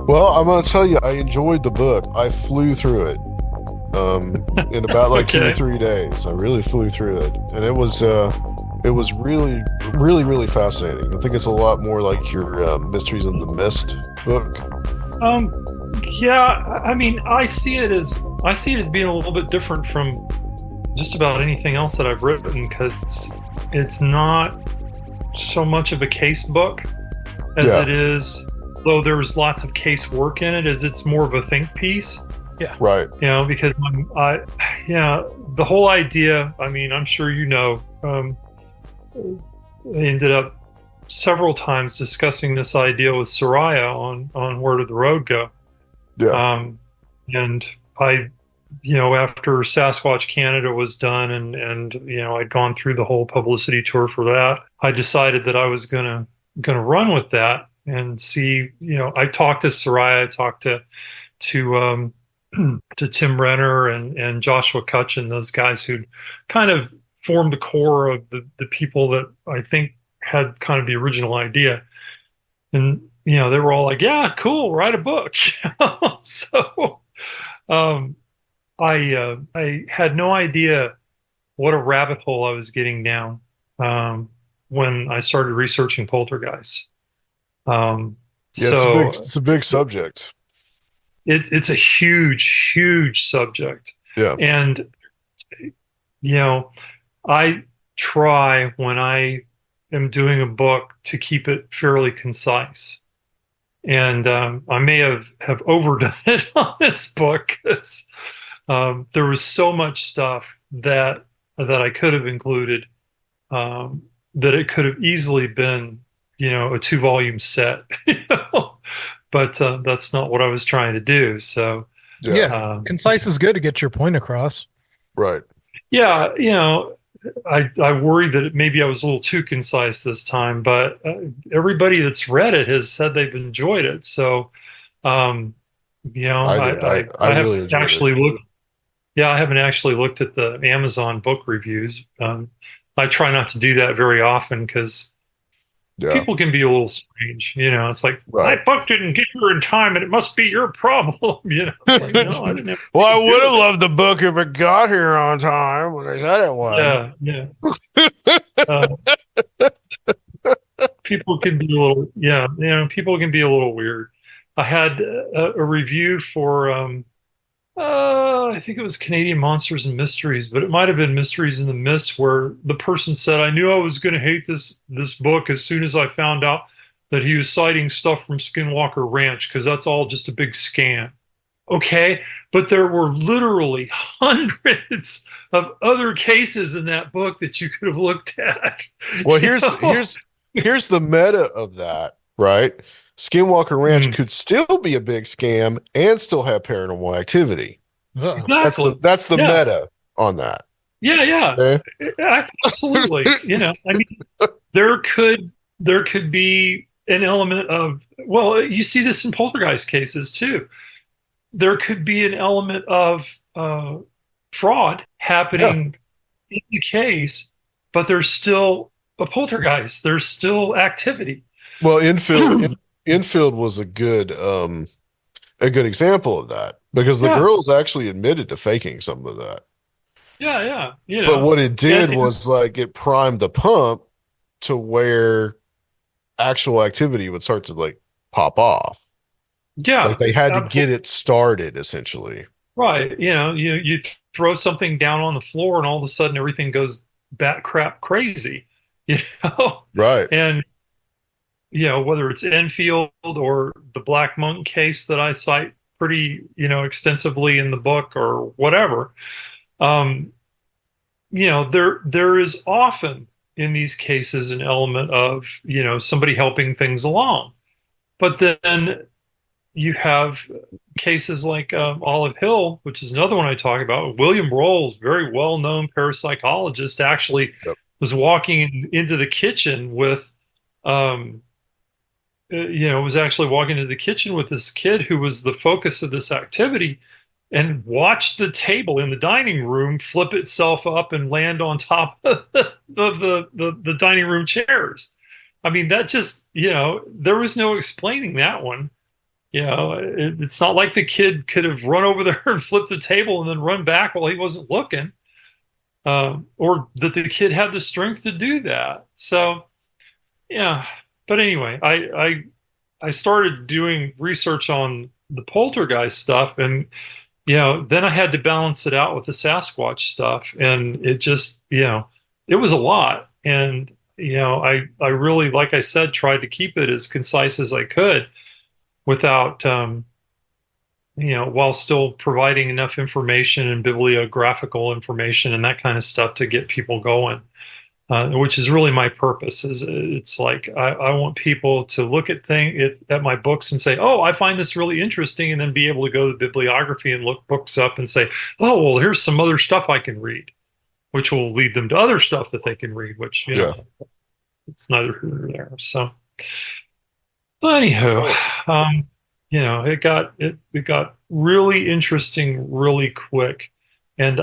Well, I'm gonna tell you, I enjoyed the book. I flew through it in about like two or Okay. 3 days. I really flew through it, and it was really, really, really fascinating. I think it's a lot more like your Mysteries in the Mist book. Um, yeah, I mean, I see it as being a little bit different from just about anything else that I've written because it's not so much of a case book as Yeah, it is, though there's lots of case work in it, as it's more of a think piece. Yeah. right. Because yeah, the whole idea. I mean, I'm sure I ended up several times discussing this idea with Soraya on Where Did the Road Go? Yeah, And I, after Sasquatch Canada was done and I'd gone through the whole publicity tour for that, I decided that I was gonna run with that and see. I talked to Soraya, I talked to to Tim Renner and Joshua Cutchin, those guys who'd kind of formed the core of the people that I think had kind of the original idea. And they were all like, "Yeah, cool, write a book." So um, I had no idea what a rabbit hole I was getting down when I started researching poltergeists. Um, yeah. It's a big, so it's a big subject. it's a huge, huge subject, Yeah, and I try when I am doing a book to keep it fairly concise. And I may have overdone it on this book because there was so much stuff that I could have included, that it could have easily been, a 2 volume set. But that's not what I was trying to do. So yeah, Yeah. Concise is good to get your point across. right. yeah, I worried that maybe I was a little too concise this time, but everybody that's read it has said they've enjoyed it. So, um, I did. I I really haven't enjoyed it. actually looked. Yeah, I haven't actually looked at the Amazon book reviews. I try not to do that very often because Yeah, people can be a little strange. It's like my right. book didn't get here in time, and it must be your problem. It's like no, I didn't have Well, I anything to would do have with it. loved the book if it got here on time, but I said it would. Yeah, yeah. Uh, People can be a little, yeah, people can be a little weird. I had a review for I think it was Canadian Monsters and Mysteries, but it might have been Mysteries in the Mist, where the person said, "I knew I was going to hate this book as soon as I found out that he was citing stuff from Skinwalker Ranch because that's all just a big scam." Okay, but there were literally hundreds of other cases in that book that you could have looked at. Well, You here's know? here's the meta of that, right? Skinwalker Ranch Mm, could still be a big scam and still have paranormal activity. Ugh. exactly. That's the Yeah. meta on that. Yeah. Yeah. Okay? Absolutely. I mean, there could there could be an element of, well, you see this in poltergeist cases too. There could be an element of fraud Yeah. happening in the case, but there's still a poltergeist. There's still activity. Well, infield was a good example of that because the Yeah, girls actually admitted to faking some of that. yeah, yeah. But what it did And was like it primed the pump to where actual activity would start to like pop off. Like yeah, they had to get absolutely. it started essentially. Right. You throw something down on the floor and all of a sudden everything goes bat crap crazy. You know? Right. And whether it's Enfield or the Black Monk case that I cite pretty, extensively in the book or whatever, um, there is often in these cases an element of, somebody helping things along. But then you have cases like Olive Hill, which is another one I talk about. William Rolls, very well-known parapsychologist, actually Yep. was walking into the kitchen with, um, was actually walking into the kitchen with this kid who was the focus of this activity, and watched the table in the dining room flip itself up and land on top of the dining room chairs. I mean, that just, there was no explaining that one. It's not like the kid could have run over there and flipped the table and then run back while he wasn't looking, or that the kid had the strength to do that. So, yeah. But anyway, I started doing research on the poltergeist stuff, and then I had to balance it out with the Sasquatch stuff, and it just, it was a lot. And I really, like I said, tried to keep it as concise as I could without, while still providing enough information and bibliographical information and that kind of stuff to get people going. Which is really my purpose. Is it's like I want people to look at my books and say, "Oh, I find this really interesting," and then be able to go to the bibliography and look books up and say, "Oh, well, here's some other stuff I can read," which will lead them to other stuff that they can read. Which it's neither here nor there. So, anywho, it got really interesting really quick, and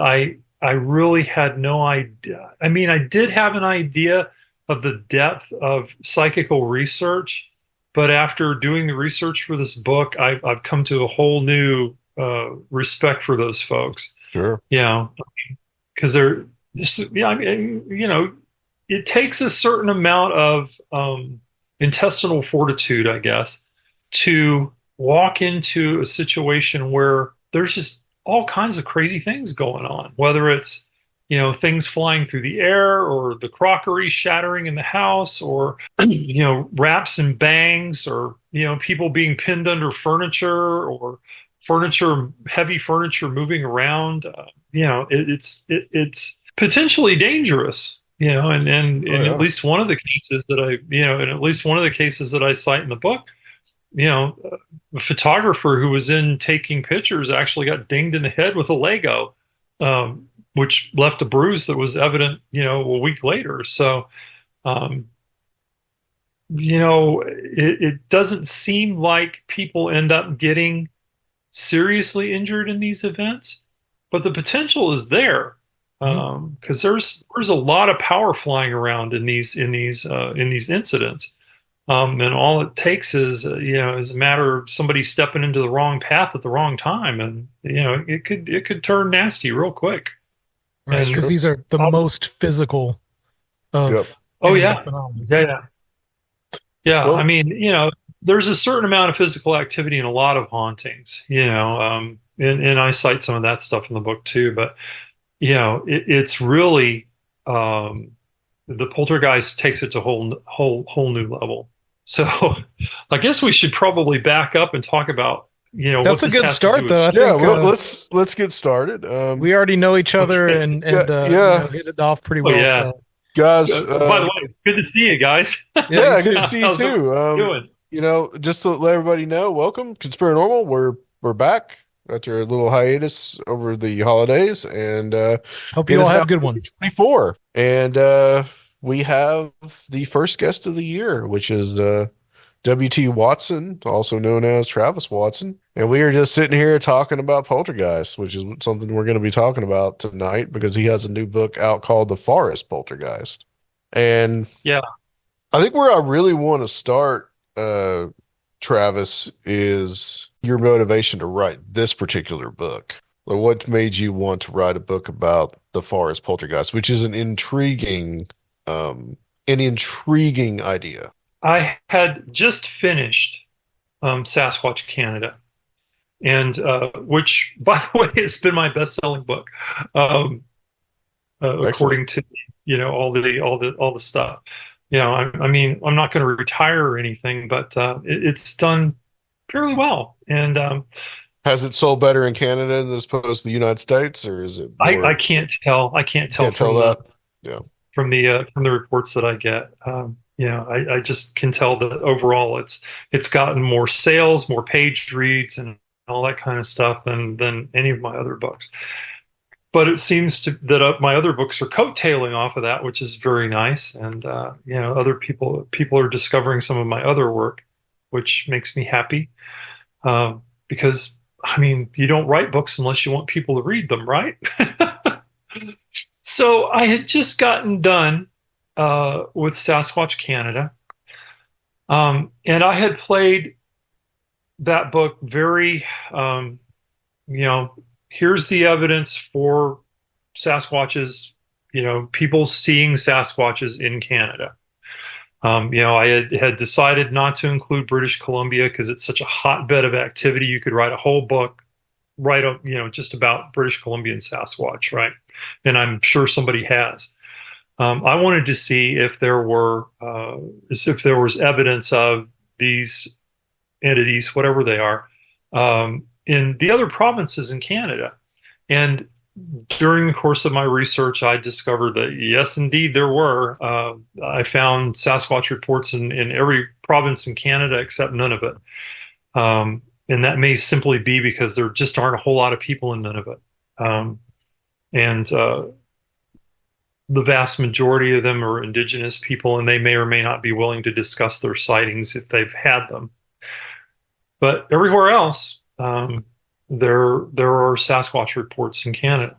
I really had no idea. I mean, I did have an idea of the depth of psychical research, but after doing the research for this book, I've come to a whole new respect for those folks. Sure. Because they're just, I mean, it takes a certain amount of intestinal fortitude, I guess, to walk into a situation where there's just all kinds of crazy things going on, whether it's, things flying through the air or the crockery shattering in the house or, raps and bangs or, people being pinned under furniture or heavy furniture moving around. It's potentially dangerous, and at least one of the cases that I cite in the book, a photographer who was in taking pictures actually got dinged in the head with a Lego, which left a bruise that was evident, a week later. So, it doesn't seem like people end up getting seriously injured in these events, but the potential is there. Because there's a lot of power flying around in these incidents. And all it takes is a matter of somebody stepping into the wrong path at the wrong time, and it could turn nasty real quick. Right, because these are the most physical of. Yep. Oh yeah, yeah. Well, I mean, there's a certain amount of physical activity in a lot of hauntings. And I cite some of that stuff in the book too. But it's really the poltergeist takes it to whole new level. So I guess we should probably back up and talk about, That's a good start, though. I think, let's get started. We already know each other and hit it off pretty well. Yeah. So. Guys, by the way, good to see you guys. Yeah, good to see you too. Doing? Just to let everybody know, welcome, Conspirinormal. We're back after a little hiatus over the holidays, and hope you all have a good one. 24, and we have the first guest of the year, which is W.T. Watson, also known as Travis Watson. And we are just sitting here talking about Poltergeist, which is something we're going to be talking about tonight because he has a new book out called The Forest Poltergeist. And yeah, I think where I really want to start, Travis, is your motivation to write this particular book. Like, what made you want to write a book about The Forest Poltergeist, which is an intriguing idea. I had just finished Sasquatch Canada, and which, by the way, has been my best-selling book, according to all the stuff. I mean, I'm not going to retire or anything, but it's done fairly well. And has it sold better in Canada as opposed to the United States, or is it? I can't tell. I can't tell from the reports that I get. I just can tell that overall it's gotten more sales, more page reads, and all that kind of stuff than any of my other books. But it seems that my other books are coattailing off of that, which is very nice. And other people are discovering some of my other work, which makes me happy. Because I mean, you don't write books unless you want people to read them, right? So I had just gotten done with Sasquatch Canada, and I had played that book very, you know, here's the evidence for Sasquatches, people seeing Sasquatches in Canada. I had decided not to include British Columbia because it's such a hotbed of activity. You could write a whole book right up, just about British Columbia and Sasquatch, right? And I'm sure somebody has. I wanted to see if there was evidence of these entities, whatever they are, in the other provinces in Canada. And during the course of my research, I discovered that yes, indeed, there were. I found Sasquatch reports in every province in Canada except Nunavut. And that may simply be because there just aren't a whole lot of people in Nunavut. And the vast majority of them are indigenous people, and they may or may not be willing to discuss their sightings if they've had them. But everywhere else, there are Sasquatch reports in Canada.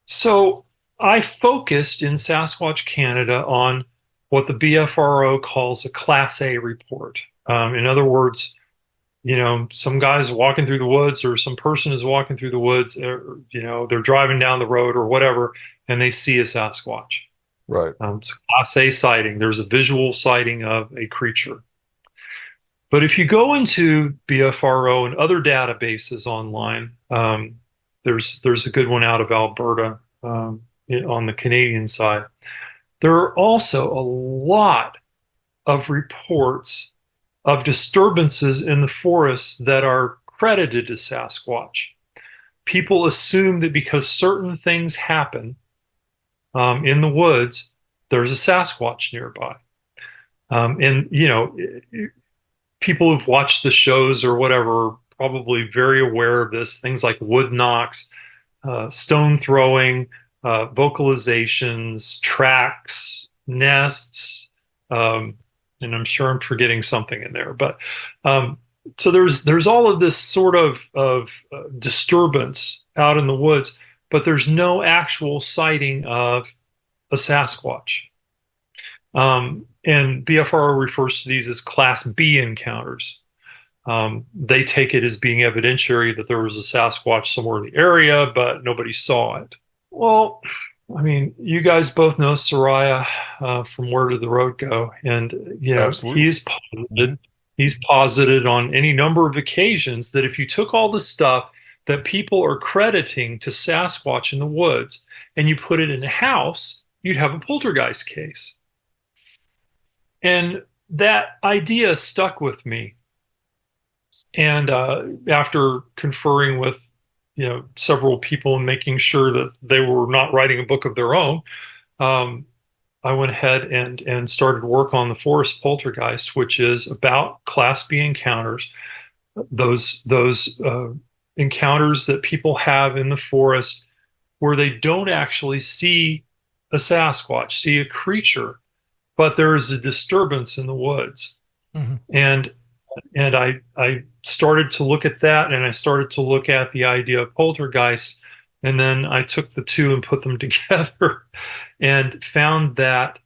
So I focused in Sasquatch Canada on what the BFRO calls a Class A report. In other words, some guy's walking through the woods, or some person is walking through the woods, or, they're driving down the road or whatever, and they see a Sasquatch. Right. It's a Class A sighting. There's a visual sighting of a creature. But if you go into BFRO and other databases online, there's a good one out of Alberta on the Canadian side. There are also a lot of reports of disturbances in the forests that are credited to Sasquatch. People assume that because certain things happen in the woods, there's a Sasquatch nearby. People who've watched the shows or whatever are probably very aware of this. Things like wood knocks, stone throwing, vocalizations, tracks, nests, and I'm sure I'm forgetting something in there. But so there's all of this sort of disturbance out in the woods, but there's no actual sighting of a Sasquatch. And BFR refers to these as Class B encounters. They take it as being evidentiary that there was a Sasquatch somewhere in the area, but nobody saw it. Well, I mean, you guys both know Soraya from Where Did the Road Go? And, Absolutely. he's posited on any number of occasions that if you took all the stuff that people are crediting to Sasquatch in the woods and you put it in a house, you'd have a poltergeist case. And that idea stuck with me. And after conferring with, several people and making sure that they were not writing a book of their own, I went ahead and started work on the Forest Poltergeist, which is about Class B encounters, those encounters that people have in the forest where they don't actually see a Sasquatch, see a creature, but there is a disturbance in the woods. Mm-hmm. And I started to look at that, and I started to look at the idea of poltergeist, and then I took the two and put them together and found that,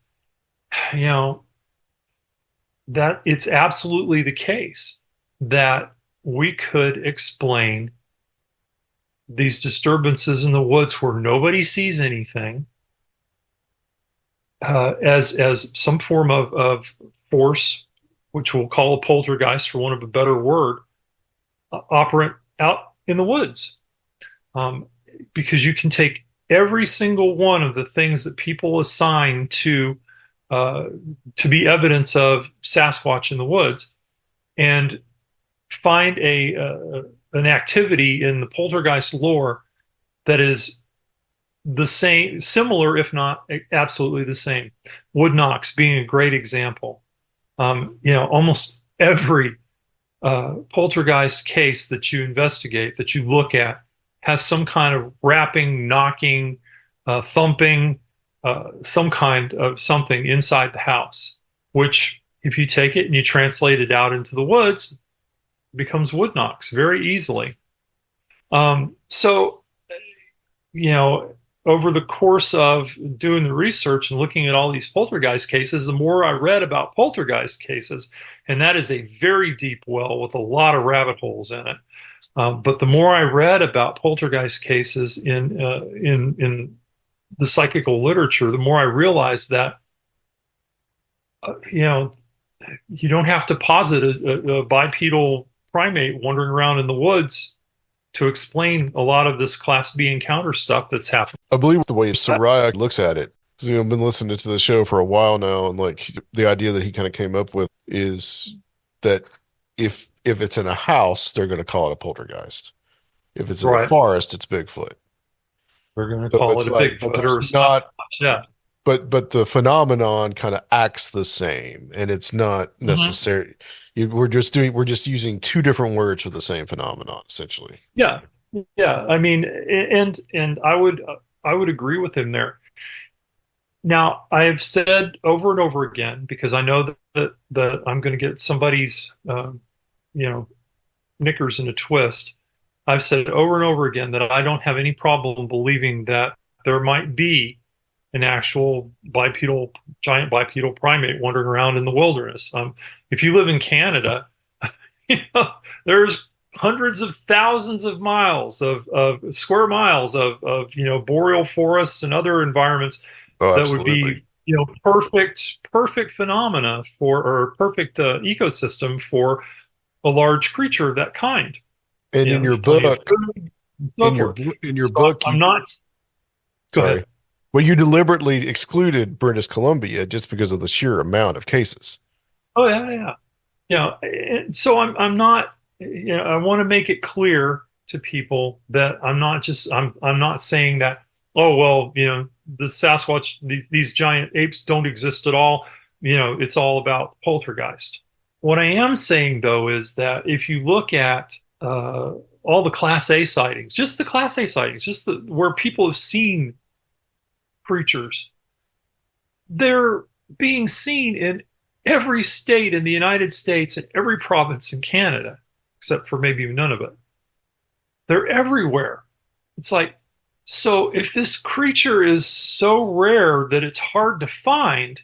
that it's absolutely the case that we could explain these disturbances in the woods where nobody sees anything as some form of force, which we'll call a poltergeist for want of a better word, operant out in the woods. Because you can take every single one of the things that people assign to be evidence of Sasquatch in the woods and find an activity in the poltergeist lore that is the same, similar, if not absolutely the same. Wood knocks being a great example. Almost every poltergeist case that you investigate, that you look at, has some kind of rapping, knocking, thumping, some kind of something inside the house, which if you take it and you translate it out into the woods, becomes wood knocks very easily. So, over the course of doing the research and looking at all these poltergeist cases, the more I read about poltergeist cases, and that is a very deep well with a lot of rabbit holes in it. But the more I read about poltergeist cases in the psychical literature, the more I realized that you don't have to posit a bipedal primate wandering around in the woods to explain a lot of this Class B encounter stuff that's happening. I believe the way Soraya looks at it, because I've been listening to the show for a while now, and like the idea that he kind of came up with is that if it's in a house, they're going to call it a poltergeist. If it's in the Right. forest, it's Bigfoot. We're going to So call it's it a like, but Bigfoot or a there's not, yeah. but the phenomenon kind of acts the same, and it's not Mhm. necessary. We're just using two different words for the same phenomenon, essentially. Yeah. Yeah. I mean, and I would agree with him there. Now, I have said over and over again, because I know that I'm going to get somebody's you know knickers in a twist. I've said over and over again that I don't have any problem believing that there might be an actual giant bipedal primate wandering around in the wilderness. If you live in Canada, you know, there's hundreds of thousands of miles of square miles of boreal forests and other environments Oh, that would absolutely. be perfect phenomena for or perfect ecosystem for a large creature of that kind. And in There's your plenty of book, food and so forth. in your So book, I'm not. Go sorry, ahead. well, you deliberately excluded British Columbia just because of the sheer amount of cases. Oh yeah, yeah. So I'm not. I want to make it clear to people that I'm not saying that. Oh well, the Sasquatch, these giant apes don't exist at all. It's all about poltergeist. What I am saying though is that if you look at all the Class A sightings, just the Class A sightings, just where people have seen creatures, they're being seen in every state in the United States and every province in Canada, except for maybe Nunavut. They're everywhere. It's like, so if this creature is so rare that it's hard to find,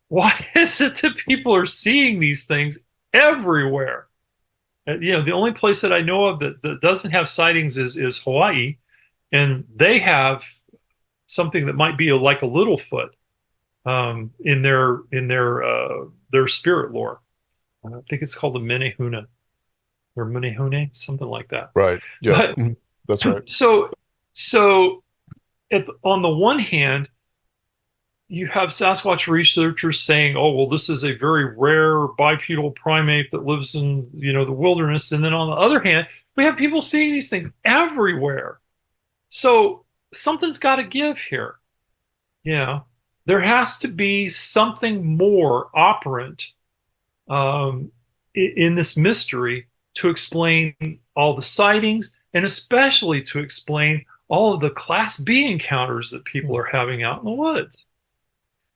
why is it that people are seeing these things everywhere? The only place that I know of that doesn't have sightings is Hawaii, and they have something that might be like a Littlefoot in their spirit lore. I think it's called a Menehune or Menehune, something like that. Right. Yeah. But Mhm. That's right. so on the one hand, you have Sasquatch researchers saying, "Oh, well, this is a very rare bipedal primate that lives in the wilderness," and then on the other hand, we have people seeing these things everywhere. So something's got to give here. There has to be something more operant in this mystery to explain all the sightings and especially to explain all of the Class B encounters that people are having out in the woods.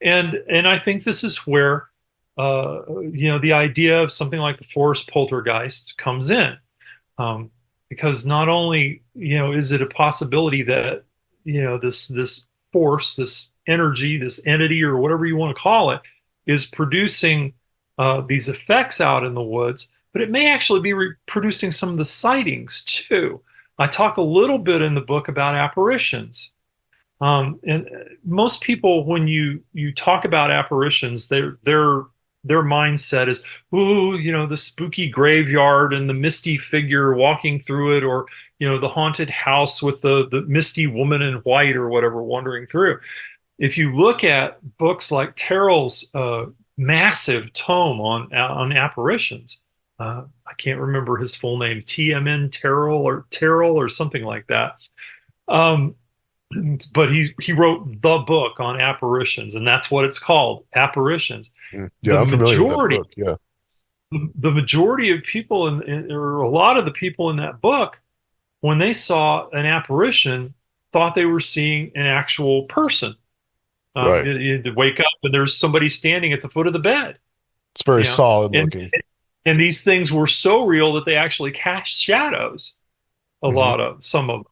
And I think this is where the idea of something like the Forest Poltergeist comes in, because not only is it a possibility that this force, this energy, this entity, or whatever you want to call it, is producing these effects out in the woods, but it may actually be producing some of the sightings too. I talk a little bit in the book about apparitions. And most people, when you talk about apparitions, their mindset is, ooh, the spooky graveyard and the misty figure walking through it, or the haunted house with the misty woman in white or whatever wandering through. If you look at books like Terrell's massive tome on apparitions, I can't remember his full name, TMN Terrell or something like that. But he wrote the book on apparitions, and that's what it's called, apparitions. Yeah, The I'm familiar with that majority, book. Yeah. the majority of people or a lot of the people in that book, when they saw an apparition, thought they were seeing an actual person. Right. You wake up and there's somebody standing at the foot of the bed. It's very solid And looking. these things were so real that they actually cast shadows. Hmm. Some of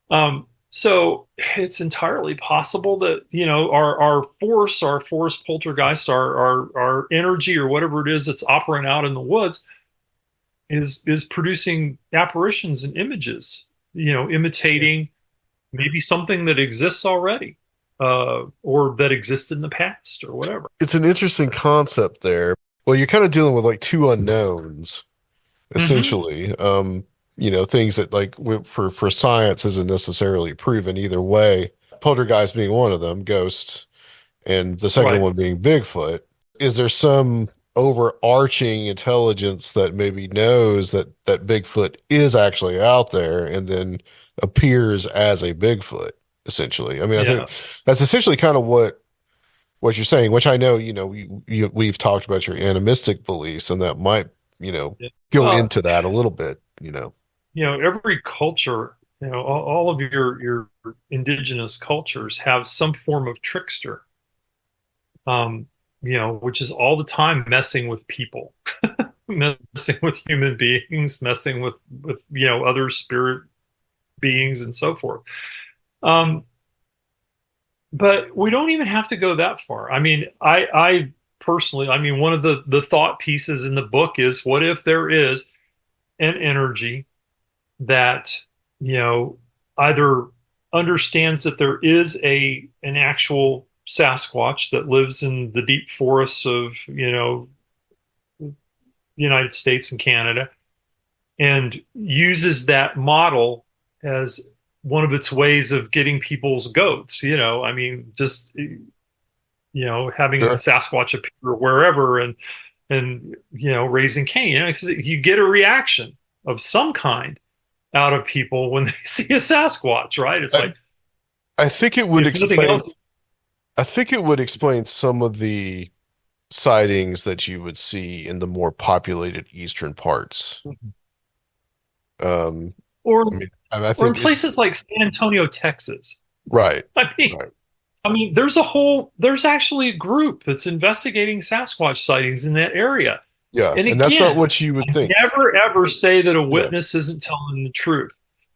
them. So it's entirely possible that, our force, our forest poltergeist, our energy or whatever it is that's operating out in the woods is producing apparitions and images, imitating maybe something that exists already, or that existed in the past or whatever. It's an interesting concept there. Well, you're kind of dealing with like two unknowns, Hmm. essentially. Things that like for science isn't necessarily proven either way. Poltergeist being one of them, ghosts, and the second Right. one being Bigfoot. Is there some overarching intelligence that maybe knows that Bigfoot is actually out there and then appears as a Bigfoot, essentially? I mean, I Yeah. think that's essentially kind of what you're saying, which I know, we've talked about your animistic beliefs, and that might, Yeah. go Well, into that a little bit. every culture, all of your indigenous cultures have some form of trickster, um, which is all the time messing with people, messing with human beings, messing with other spirit beings and so forth. Um, but we don't even have to go that far. I mean, I personally, I mean, one of the thought pieces in the book is, what if there is an energy that, you know, either understands that there is an actual Sasquatch that lives in the deep forests of, the United States and Canada, and uses that model as one of its ways of getting people's goats. I mean, just, having a Sure. Sasquatch appear wherever, and raising Cain. You get a reaction of some kind out of people when they see a Sasquatch, right? It's I, like, I think it would if nothing explain else. I think it would explain some of the sightings that you would see in the more populated eastern parts. Um, or I mean, I or in think it, places like San Antonio, Texas. right, I mean, right. there's actually a group that's investigating Sasquatch sightings in that area. Yeah, And and that's not again, what you would think. never ever say that a Yeah, witness isn't telling the truth,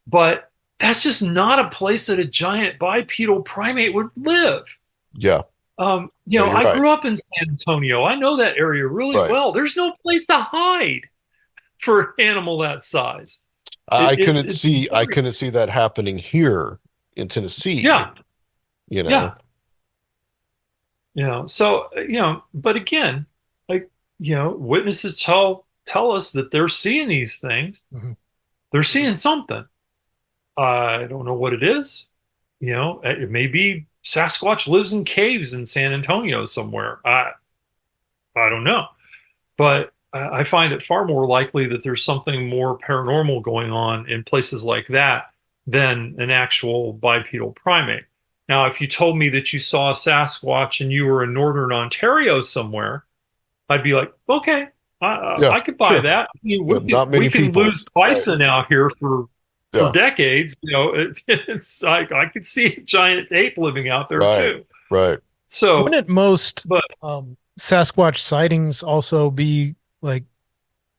but that's just not a place that a giant bipedal primate would live. yeah, yeah, you're I right, grew up in San Antonio. I know that area really right. well. There's no place to hide for an animal that size. I couldn't It's see I very, couldn't see that happening here in Tennessee, yeah, you know. yeah. So, but again, like, witnesses tell us that they're seeing these things. Mhm. They're seeing something. I don't know what it is. It may be Sasquatch lives in caves in San Antonio somewhere. I don't know. But I find it far more likely that there's something more paranormal going on in places like that than an actual bipedal primate. Now, if you told me that you saw a Sasquatch and you were in northern Ontario somewhere, I'd be like, okay, Yeah, I could buy sure. that. I mean, Yeah, not we many can people. lose Right. bison out here for Yeah, decades. I could see a giant ape living out there right, too. right. So, Wouldn't most but Sasquatch sightings also be like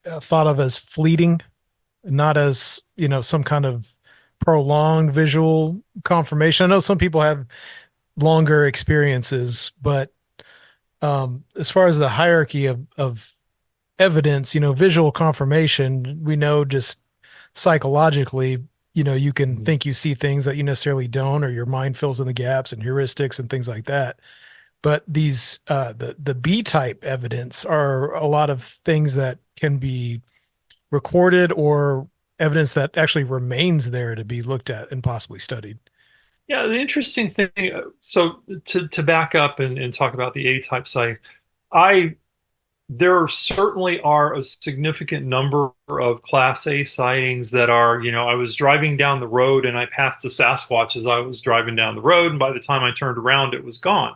thought of as fleeting, not as, some kind of prolonged visual confirmation? I know some people have longer experiences, but as far as the hierarchy of evidence, visual confirmation, we know just psychologically, you can Mhm. think you see things that you necessarily don't, or your mind fills in the gaps and heuristics and things like that. But these the B type evidence are a lot of things that can be recorded or evidence that actually remains there to be looked at and possibly studied. yeah, the interesting thing. So to back up and talk about the A-type site, I there certainly are a significant number of Class A sightings that are, I was driving down the road and I passed a Sasquatch as I was driving down the road, and by the time I turned around, it was gone.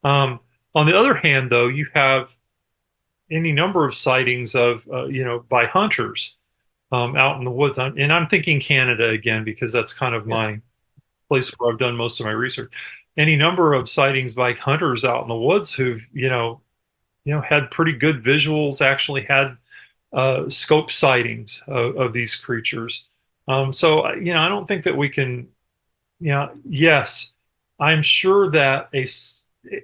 Um, on the other hand, though, you have any number of sightings of, by hunters out in the woods. And I'm thinking Canada again because that's kind of Yeah. my place where I've done most of my research. Any number of sightings by hunters out in the woods who've, had pretty good visuals, actually had scope sightings of these creatures. So, I don't think that we can Yeah, yes. I'm sure that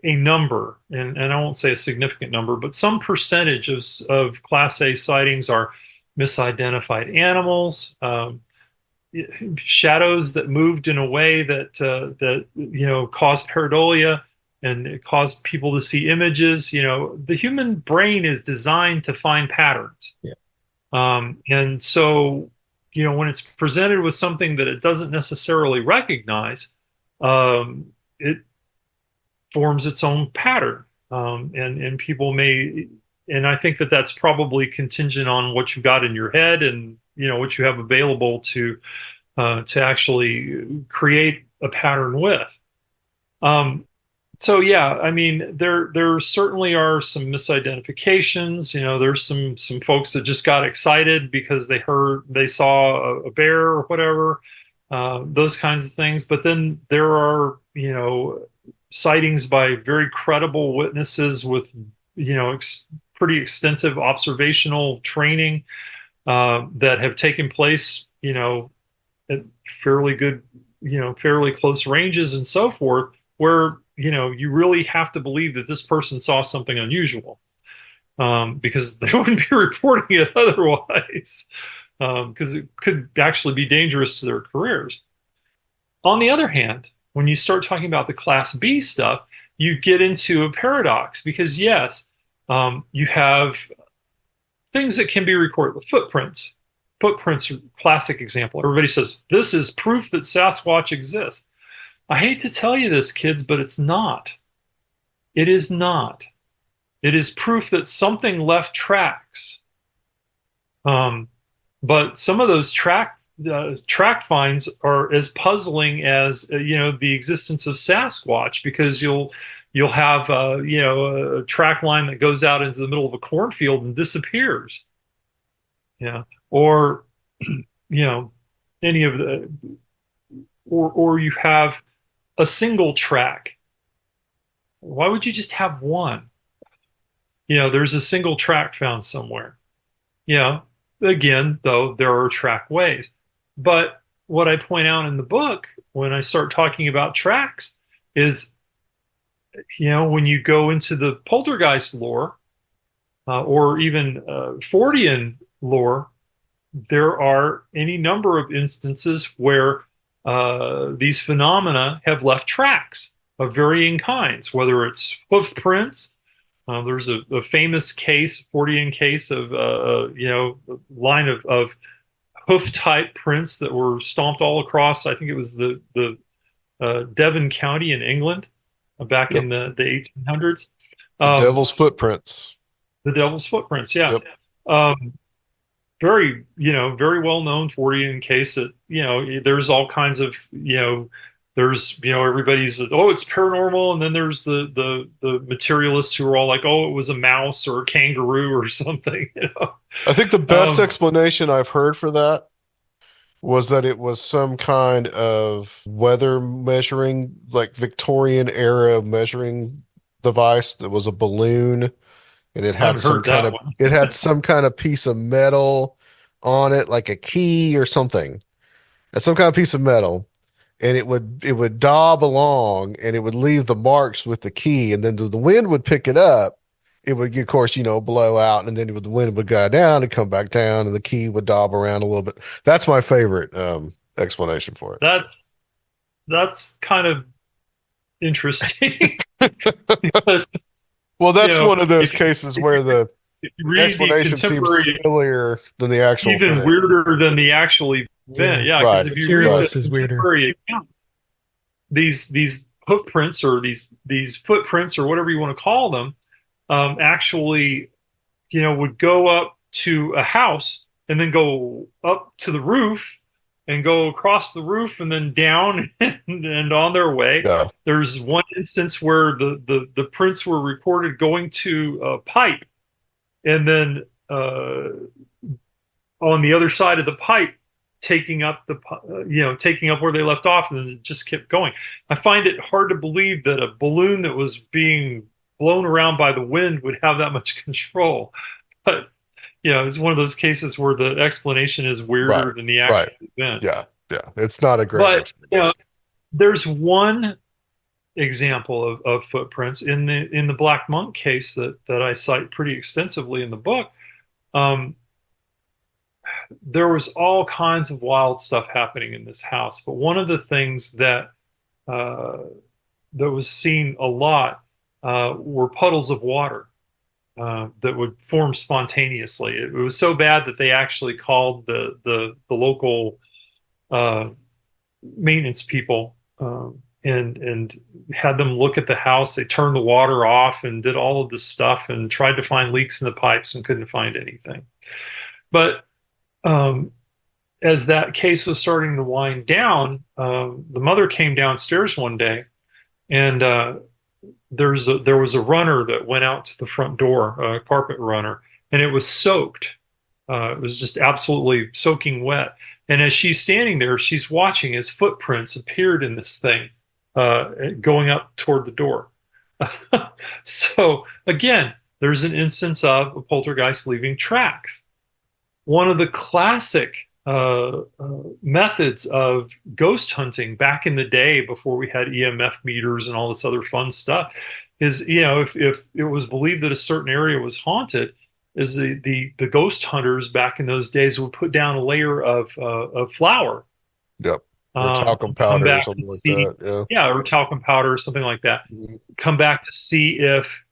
a number, and I won't say a significant number, but some percentage of Class A sightings are misidentified animals, shadows that moved in a way that caused pareidolia and it caused people to see images. The human brain is designed to find patterns. Yeah. And so, when it's presented with something that it doesn't necessarily recognize, it forms its own pattern. And people may, and I think that that's probably contingent on what you've got in your head and, what you have available to actually create a pattern with. Um, so yeah, I mean, there certainly are some misidentifications. There's some folks that just got excited because they saw a bear or whatever, those kinds of things. But then there are sightings by very credible witnesses with pretty extensive observational training that have taken place at fairly good fairly close ranges and so forth, where you really have to believe that this person saw something unusual, because they wouldn't be reporting it otherwise, because it could actually be dangerous to their careers. On the other hand, when you start talking about the Class B stuff, you get into a paradox because yes, you have things that can be recorded with footprints. Footprints are a classic example. Everybody says this is proof that Sasquatch exists. I hate to tell you this, kids, but it's not. It is not. It is proof that something left tracks. But some of those track finds are as puzzling as the existence of Sasquatch, because you'll have a track line that goes out into the middle of a cornfield and disappears. Yeah, or any of the, or you have a single track. Why would you just have one? There's a single track found somewhere. Again, though, there are track ways. But what I point out in the book when I start talking about tracks is, when you go into the poltergeist lore, or even Fortean lore, there are any number of instances where these phenomena have left tracks of varying kinds, whether it's hoof prints. There's a famous case, Fortean case of a line of hoof type prints that were stomped all across. I think it was the Devon County in England back Yep. in the 1800s. The devil's footprints. The devil's footprints, yeah. Yep. Very well known Fortean case that, there's all kinds of, there's, everybody's, oh, it's paranormal. And then there's the materialists who are all like, oh, it was a mouse or a kangaroo or something, I think the best explanation I've heard for that was that it was some kind of weather measuring, like Victorian era measuring device that was a balloon, and it I had haven't heard that one. it had some kind of piece of metal on it, like a key or something. Some kind of piece of metal, and it would daub along, and it would leave the marks with the key, and then the wind would pick it up. It would, of course, blow out, and then the wind would go down and come back down, and the key would daub around a little bit. That's my favorite explanation for it. That's kind of interesting because Well, that's one of those if cases where the if you read the explanation seems contemporary, sillier than the actual even thing. weirder than the actual event. Yeah, because Right. if you read Materialist the is weirder. contemporary accounts, these hoof prints or these footprints or whatever you want to call them, actually, would go up to a house and then go up to the roof and go across the roof and then down and on their way. Yeah. There's one instance where the prints were recorded going to a pipe, and then on the other side of the pipe, taking up where they left off, and then it just kept going. I find it hard to believe that a balloon that was being blown around by the wind would have that much control. But it's one of those cases where the explanation is weirder than the actual event. Yeah. It's not a great But explanation. there's one example of footprints in the Black Monk case that I cite pretty extensively in the book. Um, there was all kinds of wild stuff happening in this house, but one of the things uh, that was seen a lot were puddles of water that would form spontaneously. It was so bad that they actually called the local uh, maintenance people and had them look at the house. They turned the water off and did all of this stuff and tried to find leaks in the pipes and couldn't find anything. But um, as that case was starting to wind down, the mother came downstairs one day, and there was a runner that went out to the front door, a carpet runner, and it was soaked. It was just absolutely soaking wet. And as she's standing there, she's watching as footprints appeared in this thing, going up toward the door. So again, there's an instance of a poltergeist leaving tracks. One of the classic methods of ghost hunting back in the day before we had EMF meters and all this other fun stuff is, if it was believed that a certain area was haunted, is the ghost hunters back in those days would put down a layer of flour, Yep. Or talcum come powder or back to something like see, that. yeah, or talcum powder or something like that. Yeah. Come back to see if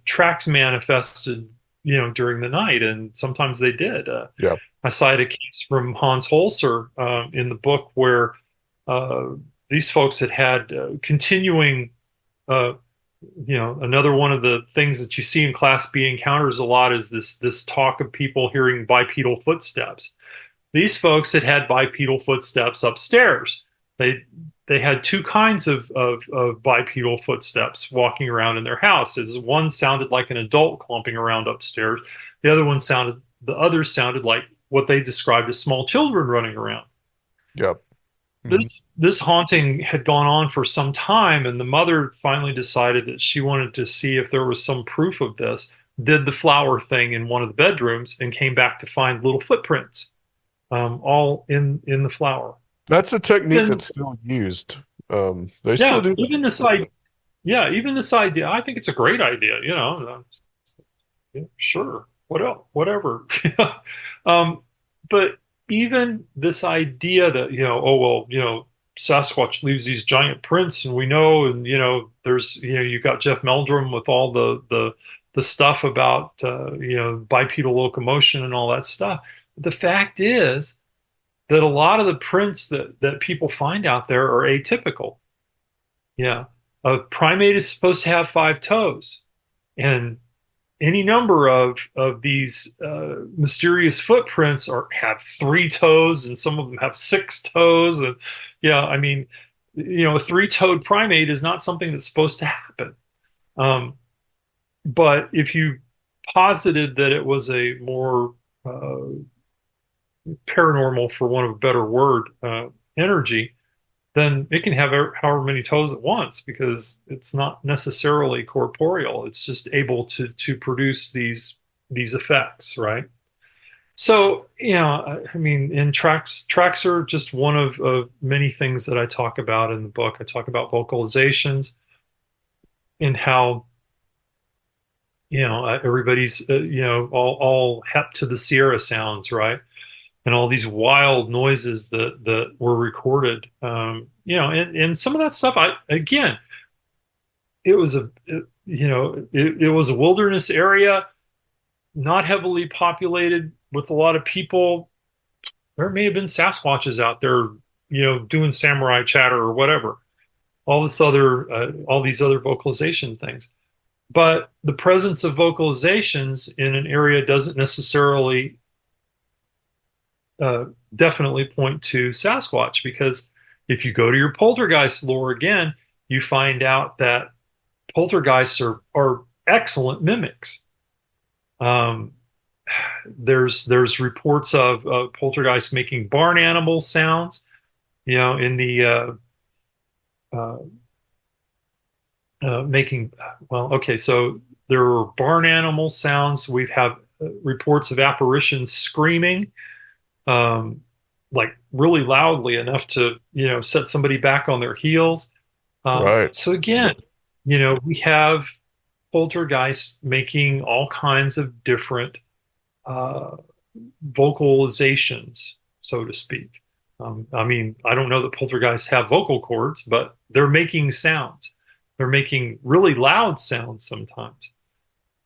tracks manifested, during the night, and sometimes they did. Yep. I cite a case from Hans Holzer in the book where uh, these folks had continuing, uh, another one of the things that you see in Class B encounters a lot is this talk of people hearing bipedal footsteps. These folks had bipedal footsteps upstairs. They had two kinds of bipedal footsteps walking around in their house. One sounded like an adult clumping around upstairs. The others sounded like what they described as small children running around. Yep. This haunting had gone on for some time, and the mother finally decided that she wanted to see if there was some proof of this. Did the flower thing in one of the bedrooms and came back to find little footprints, all in the flower. That's a technique And that's still used. They still yeah, do even this that. idea, yeah, even this idea, I think it's a great idea. Yeah, sure, whatever. um, but even this idea that, oh well, Sasquatch leaves these giant prints, and we know, and there's, you got Jeff Meldrum with all the stuff about bipedal locomotion and all that stuff. The fact is that a lot of the prints that people find out there are atypical. Yeah, a primate is supposed to have 5 toes, and any number of these mysterious footprints have 3 toes, and some of them have 6 toes. And yeah, I mean, a 3-toed primate is not something that's supposed to happen. But if you posited that it was a more paranormal, for want of a better word, energy, then it can have however many toes at once, because it's not necessarily corporeal. It's just able to produce these effects, right? So, I mean, and tracks are just one of many things that I talk about in the book. I talk about vocalizations and how, everybody's, all hep to the Sierra sounds, right? And all these wild noises that were recorded, and some of that stuff. It was it was a wilderness area, not heavily populated with a lot of people. There may have been Sasquatches out there, doing samurai chatter or whatever. All these other vocalization things, but the presence of vocalizations in an area doesn't necessarily definitely point to Sasquatch, because if you go to your poltergeist lore again, you find out that poltergeists are excellent mimics. There's reports of poltergeists making barn animal sounds, in the making, well, okay, so there were barn animal sounds. We've have reports of apparitions screaming. Um, like really loudly enough to, set somebody back on their heels. Right. So again, we have poltergeists making all kinds of different uh, vocalizations, so to speak. I mean, I don't know that poltergeists have vocal cords, but they're making sounds. They're making really loud sounds sometimes.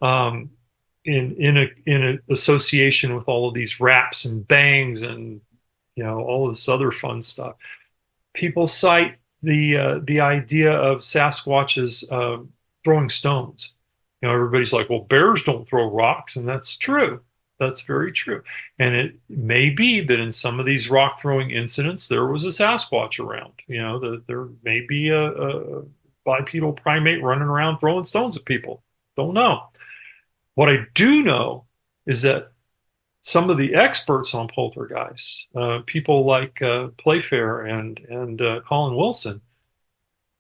Um, in a association with all of these raps and bangs and all of this other fun stuff. People cite the idea of Sasquatches throwing stones. Everybody's like, well, bears don't throw rocks, and that's true. That's very true. And it may be that in some of these rock throwing incidents, there was a Sasquatch around. There may be a bipedal primate running around throwing stones at people. Don't know. What I do know is that some of the experts on poltergeists, people like Playfair and Colin Wilson,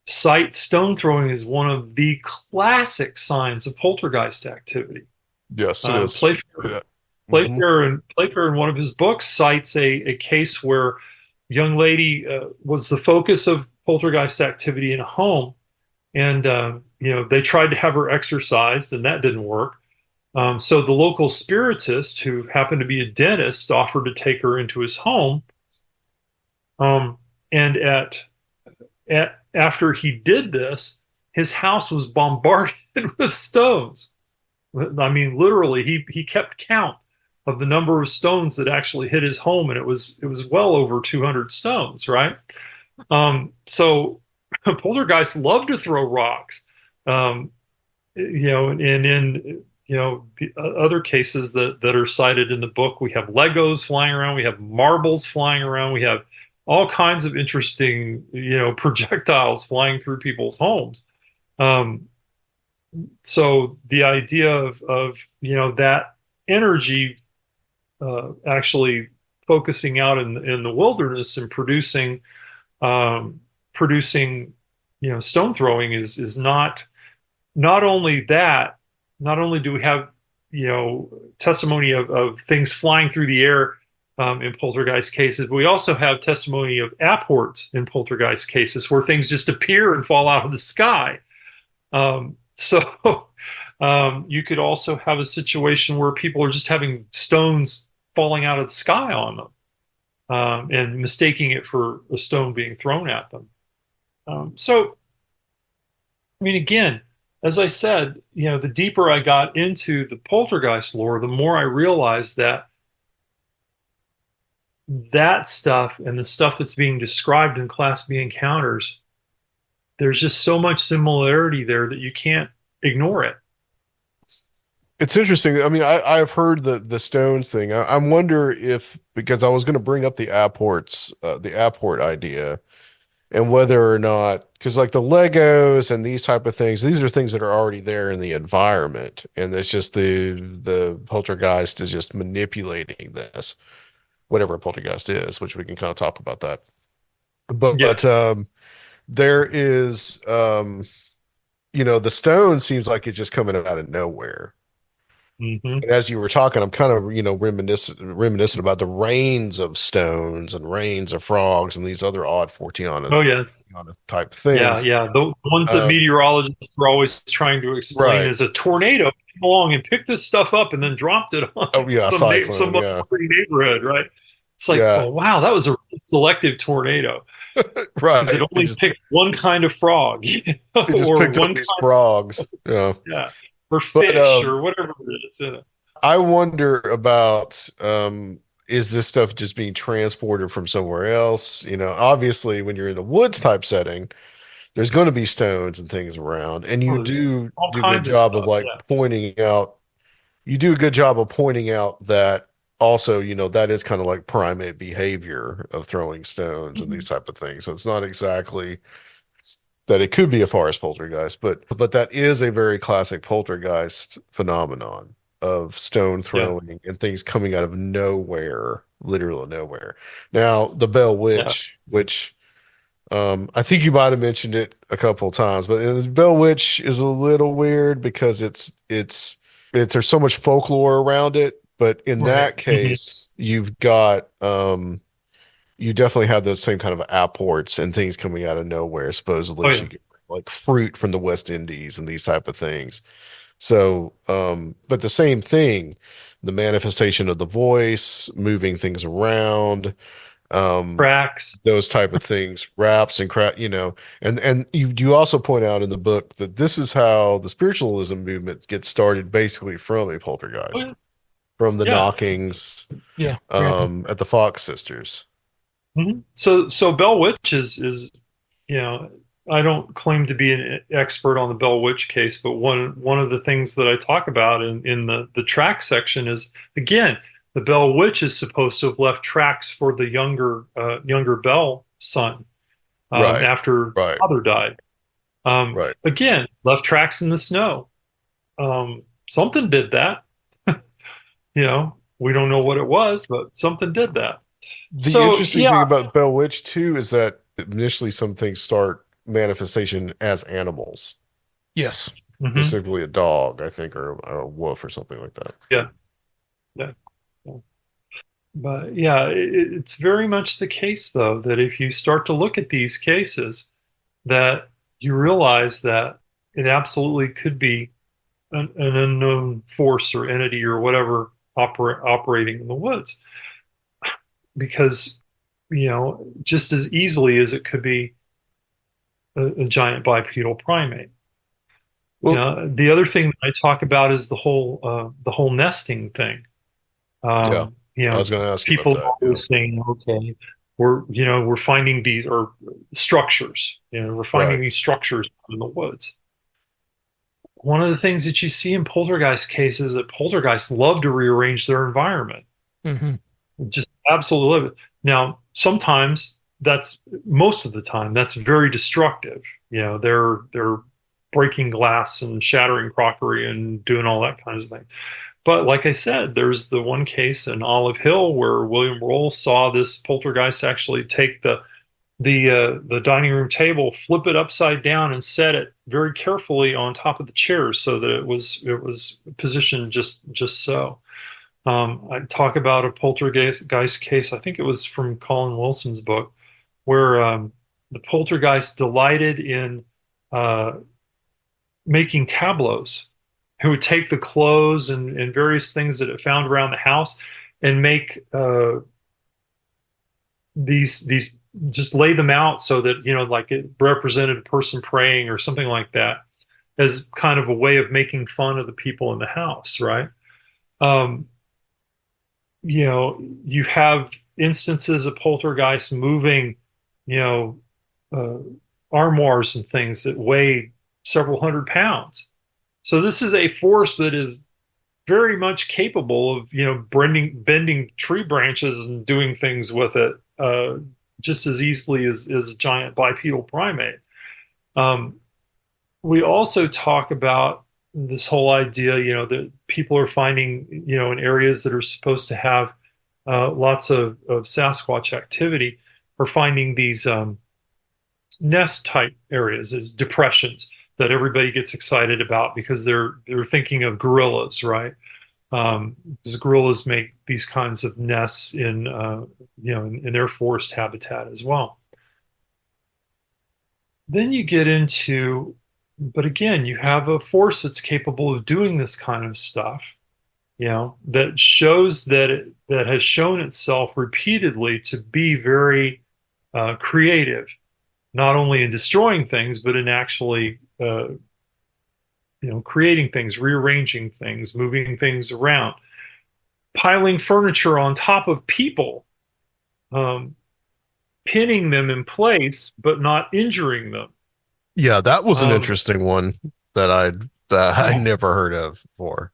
cite stone throwing as one of the classic signs of poltergeist activity. Yes, it is. Playfair, Yeah. Hmm. Playfair in one of his books cites a case where a young lady was the focus of poltergeist activity in a home, and they tried to have her exorcised, and that didn't work. So the local spiritist, who happened to be a dentist, offered to take her into his home. And after he did this, his house was bombarded with stones. I mean, literally, he kept count of the number of stones that actually hit his home, and it was well over 200 stones, right? So poltergeists love to throw rocks. And in other cases that are cited in the book, we have Legos flying around, we have marbles flying around, we have all kinds of interesting, projectiles flying through people's homes. Um, so the idea of that energy actually focusing out in the wilderness and producing stone throwing is not only that, not only do we have, testimony of things flying through the air in poltergeist cases, but we also have testimony of apports in poltergeist cases where things just appear and fall out of the sky. So you could also have a situation where people are just having stones falling out of the sky on them and mistaking it for a stone being thrown at them. So, I mean, again, as I said, the deeper I got into the poltergeist lore, the more I realized that stuff and the stuff that's being described in Class B encounters, there's just so much similarity there that you can't ignore it. It's interesting. I mean, I've heard the stones thing. I wonder if, because I was going to bring up the apport idea, and whether or not, because like the Legos and these type of things, these are things that are already there in the environment, and it's just the poltergeist is just manipulating this, whatever a poltergeist is, which we can kind of talk about that. But Yes. there is, the stone seems like it's just coming out of nowhere. Hmm. And as you were talking, I'm kind of, reminiscent about the rains of stones and rains of frogs and these other odd Oh, Forteana yes. type Yeah, things. yeah. The ones that Uh, meteorologists are always trying to explain right. as a tornado came along and picked this stuff up and then dropped it on Oh yeah, some cyclone. Yeah. other neighborhood, right? It's like, Yeah. oh wow, that was a really selective tornado because it Right. only picked one kind of frog, It just or picked up one these kind, frogs. Yeah. yeah, or But fish or whatever it is. I wonder about is this stuff just being transported from somewhere else? Obviously when you're in the woods type setting, there's going to be stones and things around, and you Oh, there's do all do a good kinds of job of stuff. like Yeah. pointing out. You do a good job of pointing out that also, that is kind of like primate behavior of throwing stones and these type of things. So it's not exactly that it could be a forest poltergeist, but that is a very classic poltergeist phenomenon of stone Yeah. throwing and things coming out of nowhere, literally nowhere. Now, the Bell Yeah. Witch, which I think you might have mentioned it a couple of times, but the Bell Witch is a little weird because it's there's so much folklore around it. But in Right. that Hmm. case, you've got you definitely have those same kind of apports and things coming out of nowhere. Oh Supposedly, she yeah. get like fruit from the West Indies and these type of things. So, but the same thing, the manifestation of the voice, moving things around, um, Cracks. those type of things, raps and crap, and you also point out in the book that this is how the spiritualism movement gets started, basically from a Oh poltergeist, yeah. from the Yeah. Yeah. Yeah. at the Fox sisters. So Bell Witch is you know, I don't claim to be an expert on the Bell Witch case, but one of the things that I talk about in the track section is, again, the Bell Witch is supposed to have left tracks for the younger Bell son, Right, after right, father died. right. Again, left tracks in the snow. Something did that. We don't know what it was, but something did that. The So interesting yeah. thing about Bell Witch too is that initially some things start manifestation as animals, Yes. Hmm. specifically a dog, I think, or a wolf or something like that. Yeah. Yeah. Yeah. But yeah, it's very much the case, though, that if you start to look at these cases, that you realize that it absolutely could be an unknown force or entity or whatever operating in the woods. Because, just as easily as it could be a giant bipedal primate. Well, The other thing that I talk about is the whole nesting thing. yeah, I was going to ask you about People are that. Yeah, always saying, okay, we're finding these or structures, we're finding right. these structures in the woods. One of the things that you see in poltergeist cases is that poltergeists love to rearrange their environment. Hmm. Just absolutely love it. Now, sometimes most of the time that's very destructive. They're breaking glass and shattering crockery and doing all that kinds of thing. But like I said, there's the one case in Olive Hill where William Roll saw this poltergeist actually take the dining room table, flip it upside down, and set it very carefully on top of the chairs so that it was positioned just so. I talk about a poltergeist case. I think it was from Colin Wilson's book, where the poltergeist delighted in uh, making tableaus. Who would take the clothes and various things that it found around the house and make these just lay them out so that like it represented a person praying or something like that, as kind of a way of making fun of the people in the house, right? Um, you have instances of poltergeists moving, you know, uh, armoires and things that weigh several hundred pounds. So this is a force that is very much capable of, bending tree branches and doing things with it, just as easily as a giant bipedal primate. Um, we also talk about this whole idea, that people are finding, in areas that are supposed to have lots of Sasquatch activity, are finding these nest type areas as depressions that everybody gets excited about because they're thinking of gorillas, right? Because gorillas make these kinds of nests in their forest habitat as well. Then you get into, but again, you have a force that's capable of doing this kind of stuff, that shows that has shown itself repeatedly to be very creative, not only in destroying things, but in actually, creating things, rearranging things, moving things around, piling furniture on top of people, um, pinning them in place, but not injuring them. Yeah, that was an Um, interesting one that I yeah. never heard of before.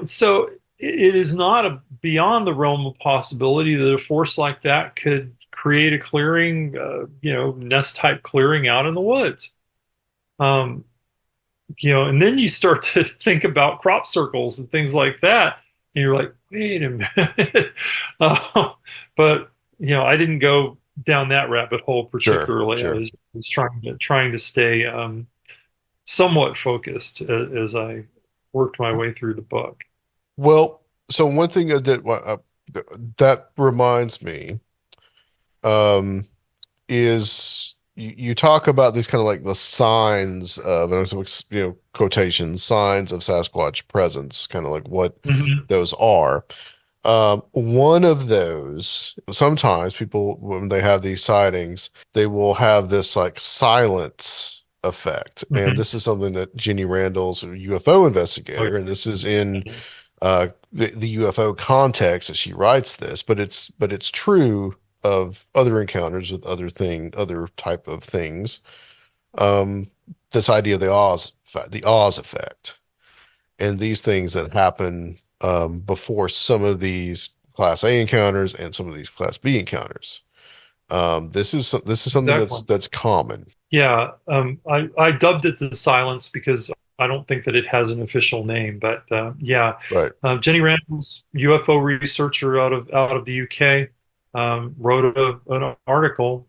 So it is not beyond the realm of possibility that a force like that could create a clearing, nest type clearing out in the woods. Um, and then you start to think about crop circles and things like that, and you're like, wait a minute. But I didn't go down that rabbit hole Sure, particularly. I sure. was trying to stay somewhat focused as I worked my way through the book. Well, so one thing that that reminds me, um, is you talk about these kind of like the signs of, and quotations, signs of Sasquatch presence, kind of like what Hmm. those are. One of those, sometimes people, when they have these sightings, they will have this like silence effect. And Hmm. this is something that Jenny Randall's a UFO Oh, investigator, and this is in the UFO context that she writes this, but it's true of other encounters with other type of things. Um, this idea of the Oz effect, and these things that happen before some of these Class A encounters and some of these Class B encounters. This is something exactly. that's common, Yeah, I dubbed it the silence because I don't think that it has an official name, but yeah, right? Jenny Randall's UFO researcher out of the UK wrote an article.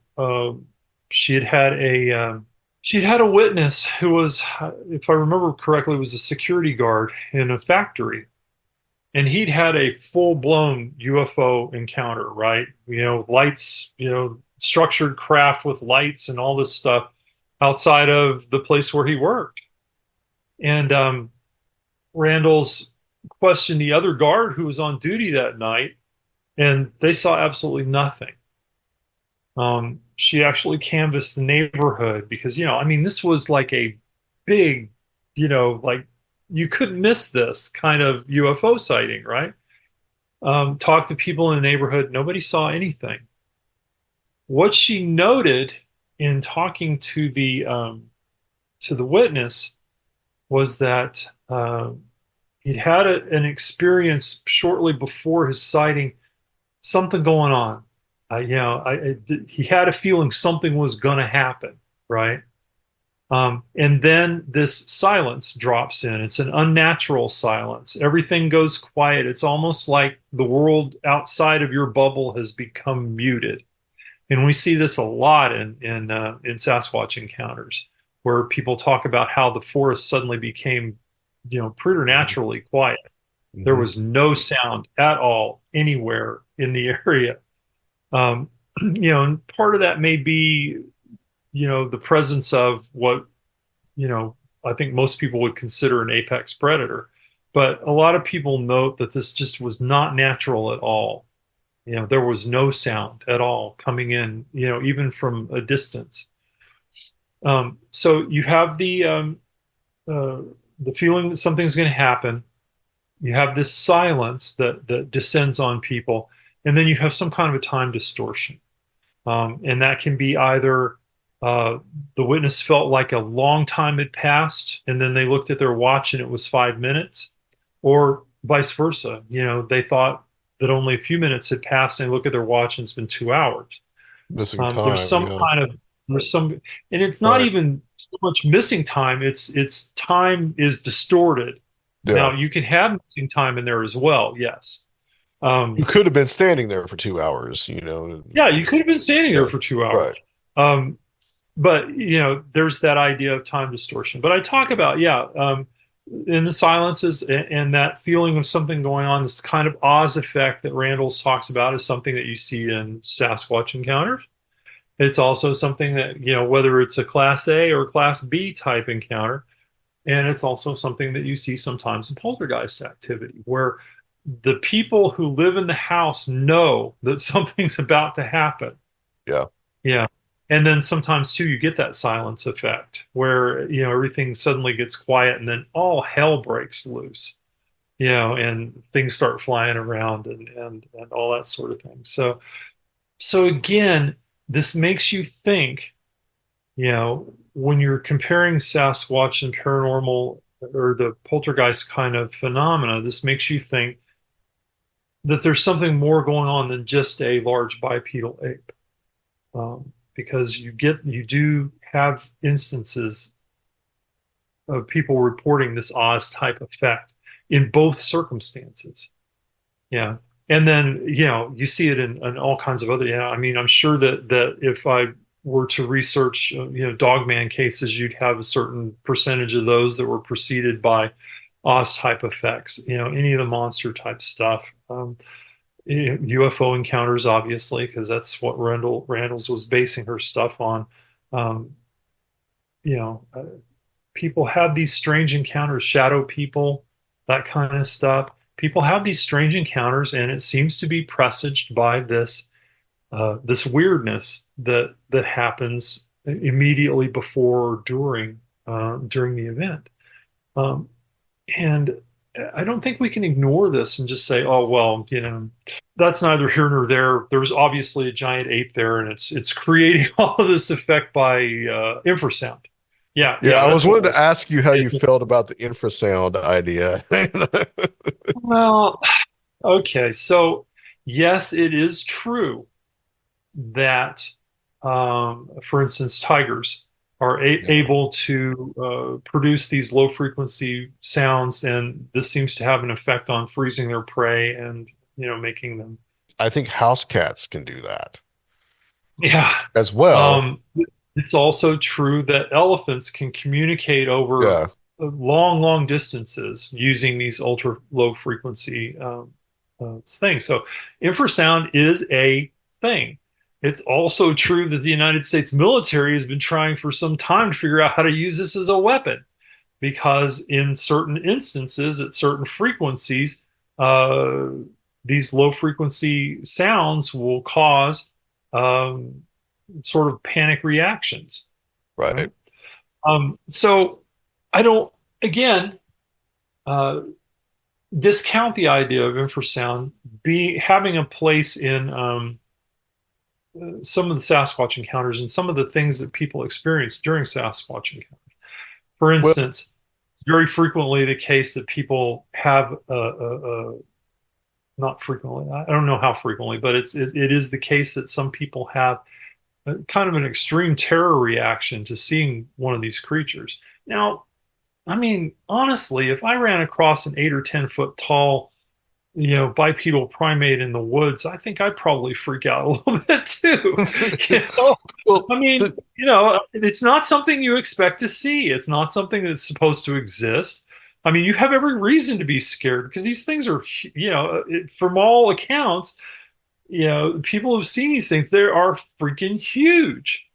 She had had she had had a witness who was, if I remember correctly, was a security guard in a factory, and he'd had a full-blown UFO encounter, right? Lights, structured craft with lights and all this stuff outside of the place where he worked. And Randall's questioned the other guard who was on duty that night, and they saw absolutely nothing. She actually canvassed the neighborhood because, I mean, this was like a big, like you couldn't miss this kind of UFO sighting, right? Talked to people in the neighborhood. Nobody saw anything. What she noted in talking to the witness was that he'd had an experience shortly before his sighting, something going on. He had a feeling something was going to happen, right? And then this silence drops in. It's an unnatural silence. Everything goes quiet. It's almost like the world outside of your bubble has become muted. And we see this a lot in Sasquatch encounters, where people talk about how the forest suddenly became, preternaturally quiet. There Mm-hmm. was no sound at all anywhere in the area. Um, and part of that may be, the presence of what, you know, I think most people would consider an apex predator. But a lot of people note that this just was not natural at all. There was no sound at all coming in, even from a distance. So you have uh, the feeling that something's going to happen. You have this silence that descends on people, and then you have some kind of a time distortion. And that can be either uh, the witness felt like a long time had passed, and then they looked at their watch and it was 5 minutes, or vice versa. They thought that only a few minutes had passed, and they look at their watch and it's been 2 hours. Missing There's time, some yeah, kind of there's some, and it's not right, even so much missing time. It's time is distorted. Now yeah. you can have missing time in there as well. Yes. You Um, could have been standing there for 2 hours, you know. yeah, you could have been standing there Yeah, for 2 hours. right. Um, but there's that idea of time distortion. But I talk about, in the silences and that feeling of something going on, this kind of Oz effect that Randall talks about is something that you see in Sasquatch encounters. It's also something that, whether it's a class A or class B type encounter, and it's also something that you see sometimes in poltergeist activity, where the people who live in the house know that something's about to happen. Yeah. Yeah. And then sometimes too, you get that silence effect where, everything suddenly gets quiet and then all hell breaks loose, and things start flying around and all that sort of thing. So again, this makes you think, when you're comparing Sasquatch and paranormal or the poltergeist kind of phenomena, this makes you think that there's something more going on than just a large bipedal ape. Because you do have instances of people reporting this Oz type effect in both circumstances. Yeah. And then, you see it in all kinds of other, I mean, I'm sure that if I were to research, dogman cases, you'd have a certain percentage of those that were preceded by Oz type effects, any of the monster type stuff. UFO encounters, obviously, because that's what Randall's was basing her stuff on. Um, you know, people have these strange encounters, shadow people, that kind of stuff. People have these strange encounters, and it seems to be presaged by this weirdness that happens immediately before or during the event. Um, and I don't think we can ignore this and just say, "Oh well, that's neither here nor there." There's obviously a giant ape there, and it's creating all of this effect by infrasound. Yeah, Yeah, I was that's what wanted we'll to say. ask you how you felt about the infrasound idea. Well, okay, so yes, it is true that, for instance, tigers are Yeah. able to produce these low frequency sounds, and this seems to have an effect on freezing their prey and making them. I think house cats can do that Yeah. as well. Um, it's also true that elephants can communicate over Yeah, long, long distances using these ultra low frequency things. So infrasound is a thing. It's also true that the United States military has been trying for some time to figure out how to use this as a weapon because in certain instances, at certain frequencies, uh, these low frequency sounds will cause um, sort of panic reactions, right? right. So I don't, again, uh, discount the idea of infrasound be having a place in some of the Sasquatch encounters and some of the things that people experience during Sasquatch encounters. For Well, instance, very frequently the case that people have not frequently, I don't know how frequently, but it is the case that some people have kind of an extreme terror reaction to seeing one of these creatures. Now, I mean, honestly, if I ran across an 8 or 10 foot tall, bipedal primate in the woods, I think I'd probably freak out a little bit too. You know, well, I mean, it's not something you expect to see. It's not something that's supposed to exist. I mean, you have every reason to be scared because these things are, from all accounts, people have seen these things. They are freaking huge,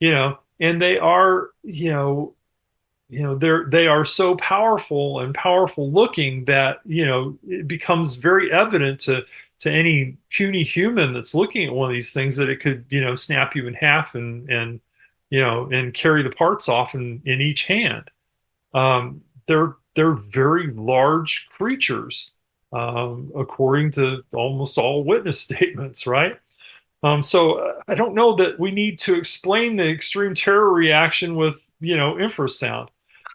and they are, they are so powerful and powerful looking that it becomes very evident to any puny human that's looking at one of these things that it could snap you in half and carry the parts off in each hand. They're very large creatures, according to almost all witness statements, right? So I don't know that we need to explain the extreme terror reaction with infrasound.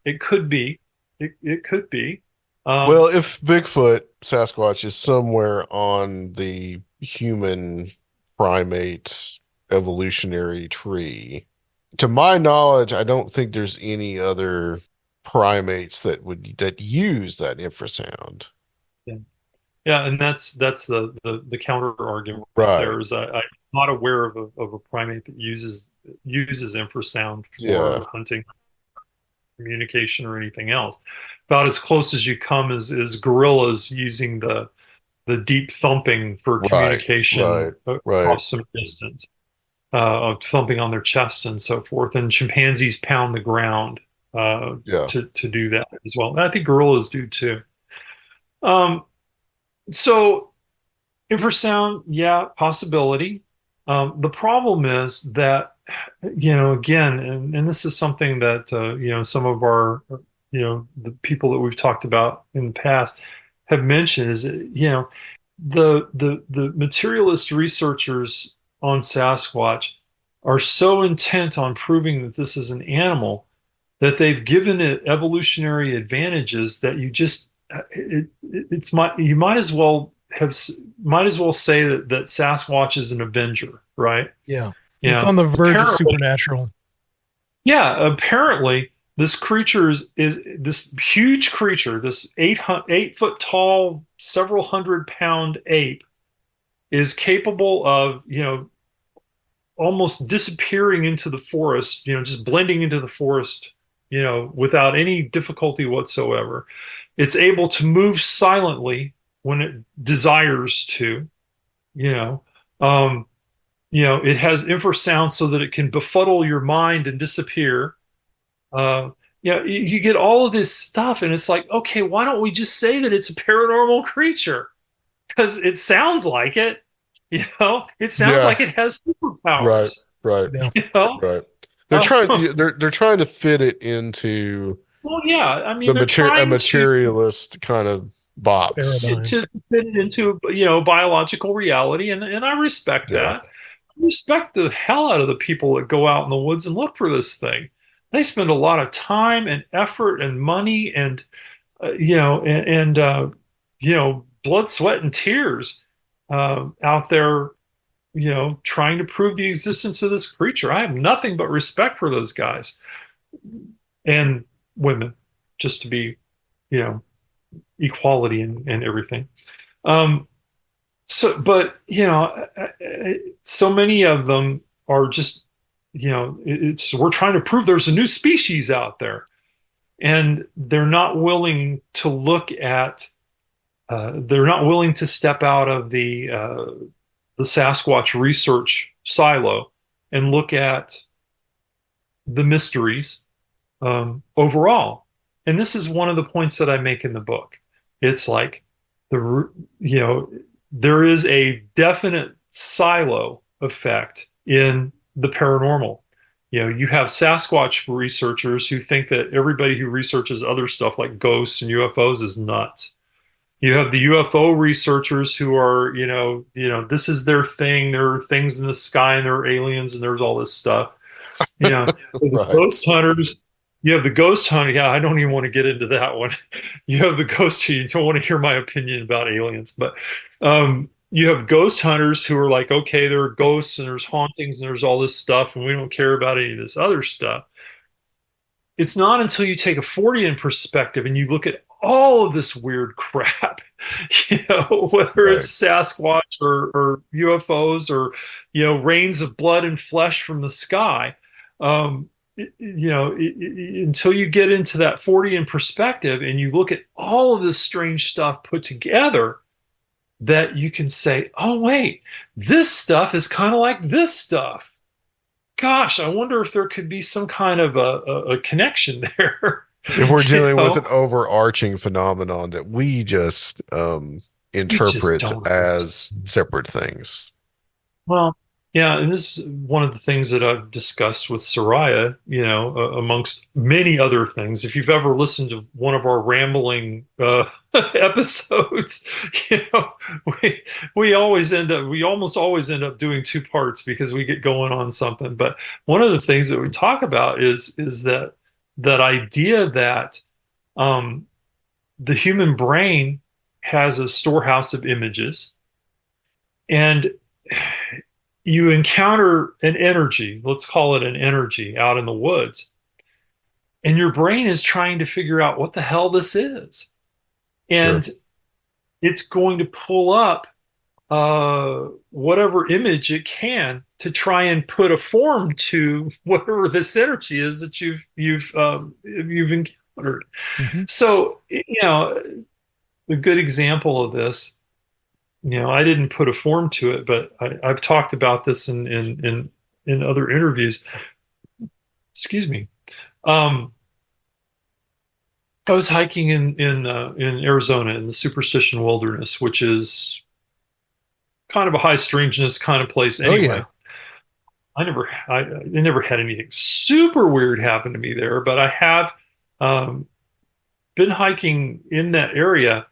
It could be. It could be. well, Um, if Bigfoot Sasquatch is somewhere on the human primate evolutionary tree, to my knowledge, I don't think there's any other primates that use that infrasound. yeah, yeah, and that's the counter argument Right. there is I'm not aware of a primate that uses infrasound Yeah. for hunting, communication, or anything else. About as close as you come is gorillas using the deep thumping for Right. communication Right. Right. across some distance, thumping on their chest and so forth. And chimpanzees pound the ground Yeah. to do that as well. And I think gorillas do too. Um, so infrasound, yeah, possibility. The problem is that, again, and this is something that, some of our, the people that we've talked about in the past have mentioned is, the materialist researchers on Sasquatch are so intent on proving that this is an animal that they've given it evolutionary advantages that you might as well say that Sasquatch is an avenger, right? Yeah. It's Yeah. on the verge of Apparently, supernatural. yeah, apparently this creature is this huge creature, this 8 foot tall, several hundred pound ape is capable of, almost disappearing into the forest, just blending into the forest, without any difficulty whatsoever. It's able to move silently when it desires to. you know. Um, it has infrasound so that it can befuddle your mind and disappear. Uh, you get all of this stuff, and it's like, okay, why don't we just say that it's a paranormal creature? Because it sounds like it. It sounds Yeah, like it has right, superpowers. right, Yeah. You know, right. They're uh, trying they're trying to fit it into well, yeah. I mean, the they're a trying to materialist kind of box. Paradigm. fit it into biological reality, and I respect Yeah. that. I respect the hell out of the people that go out in the woods and look for this thing. They spend a lot of time and effort and money and blood, sweat, and tears out there, trying to prove the existence of this creature. I have nothing but respect for those guys and women, just to be, you know, equality and everything. Um, but so many of them are just, it's we're trying to prove there's a new species out there, and they're not willing to look at. They're not willing to step out of the Sasquatch research silo and look at the mysteries overall. And this is one of the points that I make in the book. It's like you know, there is a definite silo effect in the paranormal. You have Sasquatch researchers who think that everybody who researches other stuff like ghosts and UFOs is nuts. You have the UFO researchers who are, this is their thing. There are things in the sky and there are aliens and there's all this stuff. The Right. ghost hunters, you have the ghost hunter. Yeah, I don't even want to get into that one. You have the ghost, you don't want to hear my opinion about aliens, but you have ghost hunters who are like, okay, there are ghosts and there's hauntings and there's all this stuff, and we don't care about any of this other stuff. It's not until you take a Fortean perspective and you look at all of this weird crap, whether Right. it's Sasquatch or UFOs or, rains of blood and flesh from the sky. Until you get into that Fortean perspective and you look at all of this strange stuff put together, that you can say, oh, wait, this stuff is kind of like this stuff. Gosh, I wonder if there could be some kind of a connection there. If we're You dealing with know, an overarching phenomenon that we just you just interpret don't. as separate things. Well, yeah, and this is one of the things that I've discussed with Soraya, amongst many other things. If you've ever listened to one of our rambling episodes, you know, we we almost always end up doing two parts because we get going on something. But one of the things that we talk about is that idea that um, the human brain has a storehouse of images, and you encounter an energy, let's call it an energy out in the woods, and your brain is trying to figure out what the hell this is. Sure. And it's going to pull up whatever image it can to try and put a form to whatever this energy is that you've encountered. Hmm. So, a good example of this, I didn't put a form to it, but I've talked about this in other interviews. Excuse me. Um, I was hiking in Arizona in the Superstition Wilderness, which is kind of a high strangeness kind of place Oh anyway. yeah. I never had anything super weird happen to me there, but I have um, been hiking in that area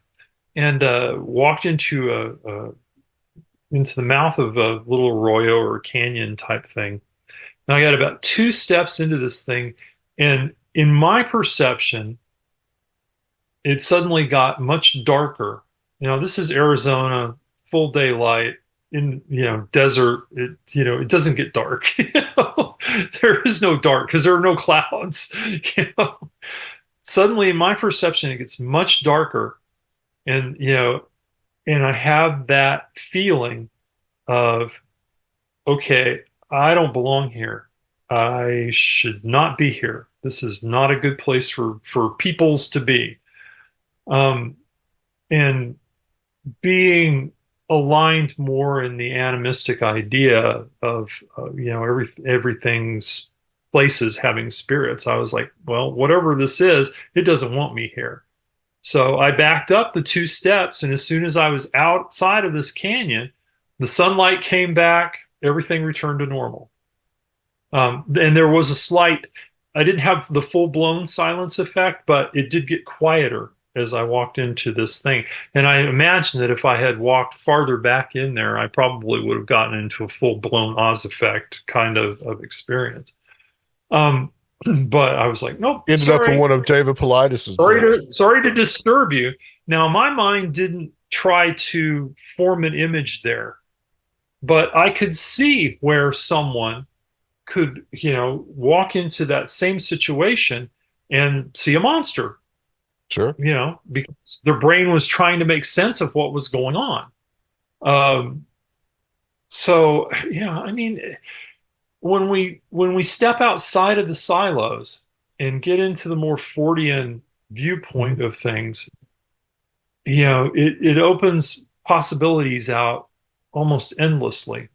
and walked into the mouth of a little arroyo or canyon type thing. And I got about two steps into this thing, and in my perception, it suddenly got much darker. This is Arizona, full daylight in, desert. It doesn't get dark. There is no dark because there are no clouds. You know, Suddenly in my perception, it gets much darker, and and I have that feeling of, okay, I don't belong here. I should not be here. This is not a good place for peoples to be. Um, and being aligned more in the animistic idea of everything's places having spirits. I was like, well, whatever this is, it doesn't want me here. So I backed up the 2 steps, and as soon as I was outside of this canyon, the sunlight came back, everything returned to normal. And there was a slight, I didn't have the full-blown silence effect, but it did get quieter as I walked into this thing. And I imagine that if I had walked farther back in there, I probably would have gotten into a full-blown Oz effect kind of experience. Um, but I was like, nope, Ended up in sorry, one of David Paulides' books. sorry to disturb you. Now, my mind didn't try to form an image there, but I could see where someone could, walk into that same situation and see a monster, Sure. because their brain was trying to make sense of what was going on. Um, so yeah, I mean, when we step outside of the silos and get into the more Fortean viewpoint of things, it opens possibilities out almost endlessly.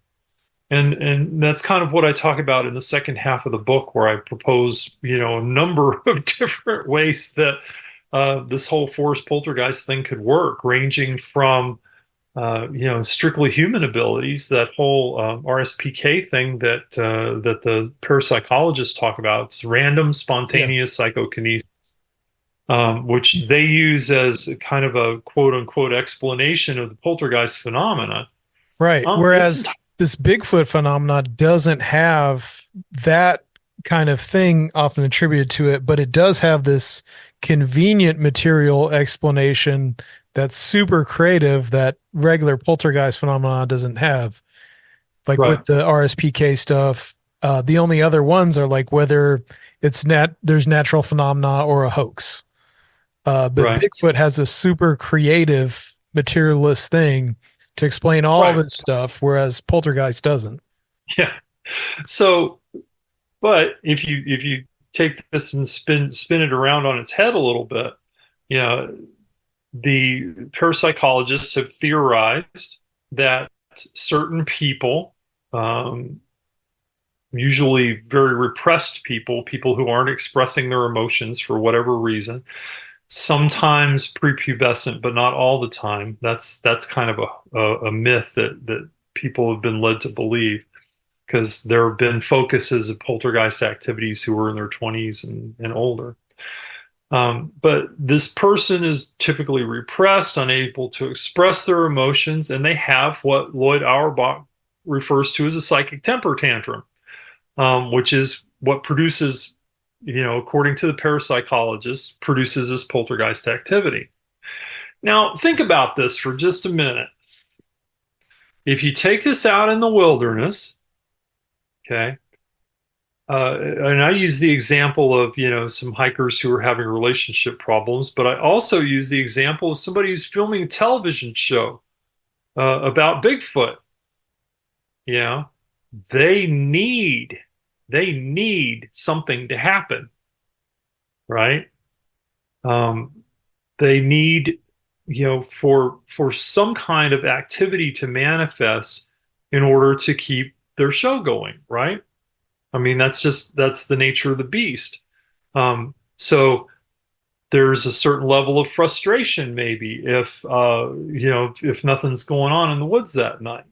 And that's kind of what I talk about in the second half of the book, where I propose, a number of different ways that this whole Forest Poltergeist thing could work, ranging from strictly human abilities, that whole RSPK thing that the parapsychologists talk about. It's random spontaneous psychokinesis, which they use as a kind of a quote unquote explanation of the poltergeist phenomena. Right. Whereas this Bigfoot phenomena doesn't have that kind of thing often attributed to it, but it does have this convenient material explanation that's super creative that regular poltergeist phenomena doesn't have. Like Right. with the RSPK stuff, the only other ones are like whether there's natural phenomena or a hoax. But Right. Bigfoot has a super creative materialist thing to explain all Right. this stuff, whereas poltergeist doesn't. Yeah. So, but if you take this and spin it around on its head a little bit, you know, the parapsychologists have theorized that certain people, usually very repressed people who aren't expressing their emotions for whatever reason, sometimes prepubescent, but not all the time. That's kind of a myth that people have been led to believe, because there have been focuses of poltergeist activities who were in their 20s and older. But this person is typically repressed, unable to express their emotions, and they have what Lloyd Auerbach refers to as a psychic temper tantrum, which is what produces, according to the parapsychologists, produces this poltergeist activity. Now, think about this for just a minute. If you take this out in the wilderness, okay, and I use the example of, some hikers who are having relationship problems, but I also use the example of somebody who's filming a television show about Bigfoot. They need something to happen, right? They need, for some kind of activity to manifest in order to keep their show going, right? I mean, that's the nature of the beast. So there's a certain level of frustration, maybe, if nothing's going on in the woods that night.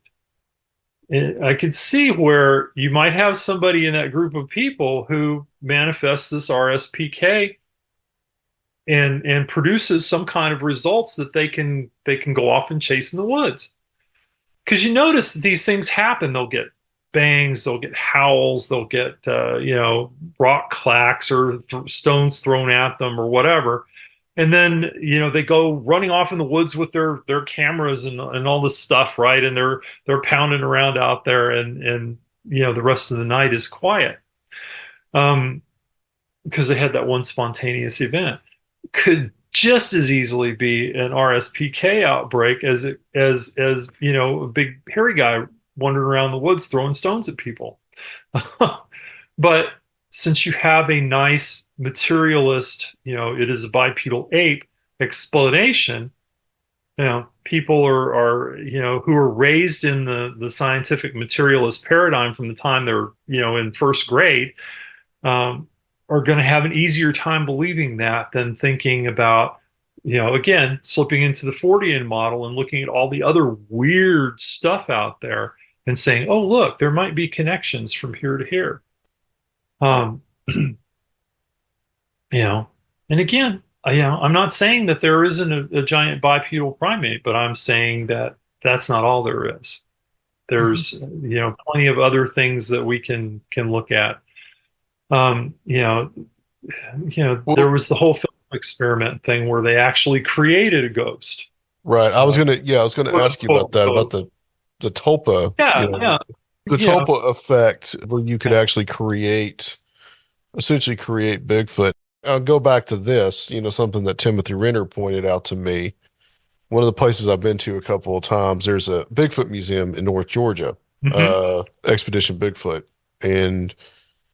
And I could see where you might have somebody in that group of people who manifests this RSPK and produces some kind of results that they can go off and chase in the woods. Because you notice that these things happen. They'll get bangs, they'll get howls, they'll get rock clacks or stones thrown at them or whatever, and then they go running off in the woods with their cameras and all this stuff, right? And they're pounding around out there, and the rest of the night is quiet, because they had that one spontaneous event. Could just as easily be an RSPK outbreak as a big hairy guy wandering around the woods throwing stones at people. But since you have a nice materialist, it is a bipedal ape explanation, people are who are raised in the scientific materialist paradigm from the time they're in first grade, um, are going to have an easier time believing that than thinking about, again, slipping into the Fortean model and looking at all the other weird stuff out there and saying, oh, look, there might be connections from here to here. Um, you know, and again, I'm not saying that there isn't a giant bipedal primate, but I'm saying that that's not all there is. There's, plenty of other things that we can look at. Um, you know, there Well, was the whole film experiment thing where they actually created a ghost. right. Uh, I was gonna quote ask you about unquote that, about ghost. the tulpa, Yeah, yeah, the yeah, tulpa effect, where you could yeah. actually essentially create Bigfoot. I'll go back to this, something that Timothy Renner pointed out to me. One of the places I've been to a couple of times, there's a Bigfoot museum in North Georgia, Hmm. Expedition Bigfoot. And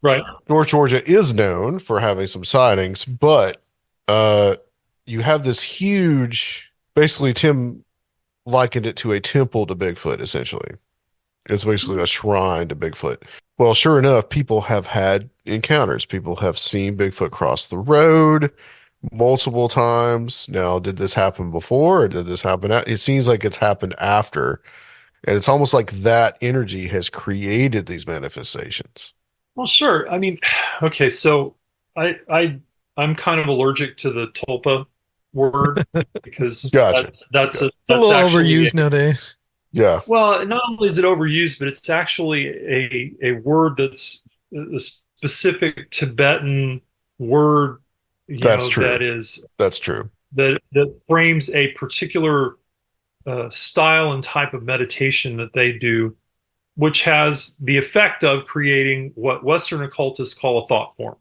Right. North Georgia is known for having some sightings, but uh, you have this huge, basically, Tim likened it to a temple to Bigfoot, essentially. It's basically a shrine to Bigfoot. Well, sure enough, people have had encounters. People have seen Bigfoot cross the road multiple times. Now, did this happen before or did this happen? It seems like it's happened after. And it's almost like that energy has created these manifestations. Well, sure. I mean, okay, so I I'm kind of allergic to the tulpa word because Gotcha. that's Gotcha. It's a that's little actually overused nowadays. Yeah, well, not only is it overused, but it's actually a word that's a specific Tibetan word, that's true. that is That's true. that frames a particular style and type of meditation that they do, which has the effect of creating what Western occultists call a thought form.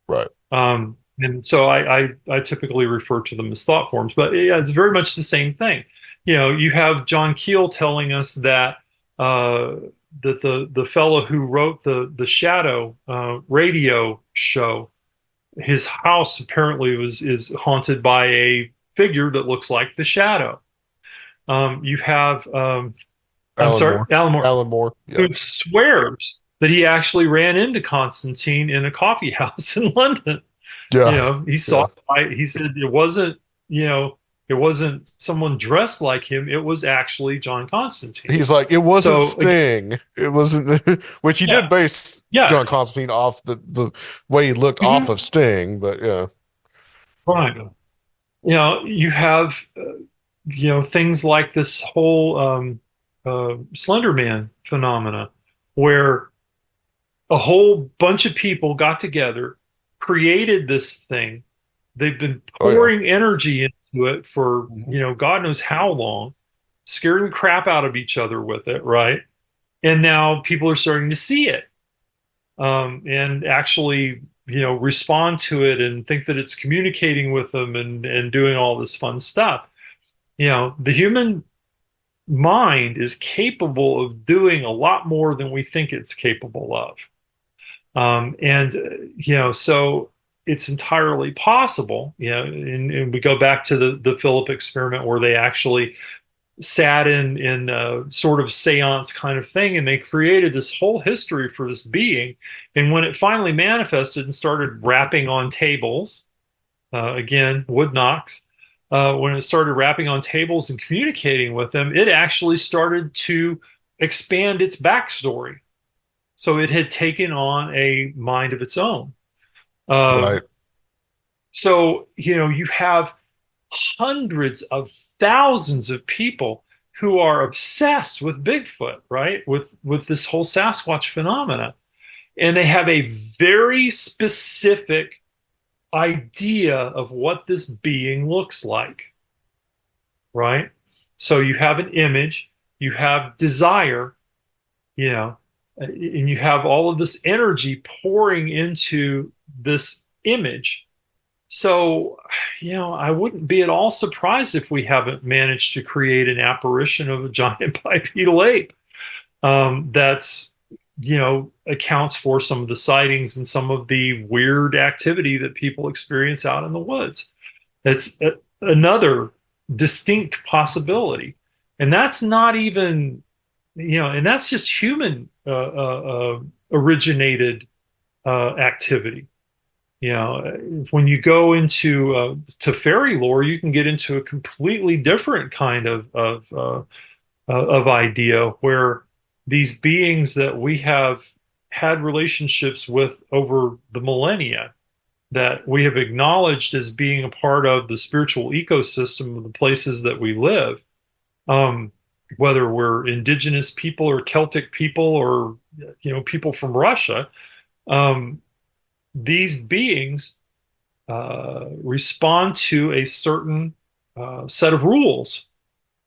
Right. And so I typically refer to them as thought forms, but yeah, it's very much the same thing. You have John Keel telling us that uh, that the fellow who wrote the Shadow radio show, his house apparently is haunted by a figure that looks like the Shadow. You have I'm Alan sorry, Moore. Alan Moore, Alan Moore. Yeah. who swears that he actually ran into Constantine in a coffee house in London. Yeah. He saw Yeah. he said it wasn't someone dressed like him, it was actually John Constantine. He's like, it wasn't So again, Sting. It wasn't, which he did yeah, base yeah. John Constantine off the way he looked off Mhm. of Sting, but yeah. Right. You have things like this whole Slender Man phenomena, where a whole bunch of people got together, created this thing. They've been Oh yeah. pouring energy into it for, Mhm. God knows how long, scaring the crap out of each other with it, right? And now people are starting to see it, and actually, respond to it and think that it's communicating with them and doing all this fun stuff. The human mind is capable of doing a lot more than we think it's capable of. And so it's entirely possible, and we go back to the Philip experiment where they actually sat in a sort of seance kind of thing, and they created this whole history for this being. And when it finally manifested and started rapping on tables, again, wood knocks, when it started rapping on tables and communicating with them, it actually started to expand its backstory. So it had taken on a mind of its own. Uh, Right. so, you have hundreds of thousands of people who are obsessed with Bigfoot, right? With this whole Sasquatch phenomena. And they have a very specific idea of what this being looks like, right? So you have an image, you have desire, and you have all of this energy pouring into this image. So, I wouldn't be at all surprised if we haven't managed to create an apparition of a giant bipedal ape, that's, accounts for some of the sightings and some of the weird activity that people experience out in the woods. It's another distinct possibility. And that's not even, and that's just human originated activity. When you go into to fairy lore, you can get into a completely different kind of idea where these beings that we have had relationships with over the millennia, that we have acknowledged as being a part of the spiritual ecosystem of the places that we live, um, whether we're indigenous people or Celtic people or people from Russia, um, these beings respond to a certain set of rules,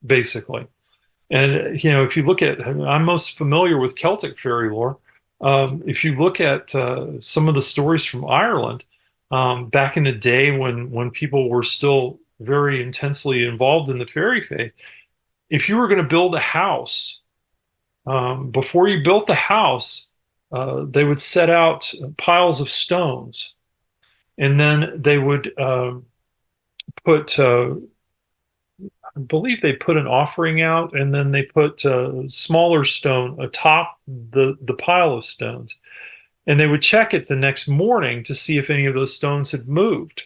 basically. And if you look at, I'm most familiar with Celtic fairy lore. If you look at some of the stories from Ireland, back in the day when people were still very intensely involved in the fairy faith, if you were going to build a house, before you built the house, they would set out piles of stones, and then they would put I believe they put an offering out, and then they put a smaller stone atop the pile of stones, and they would check it the next morning to see if any of those stones had moved.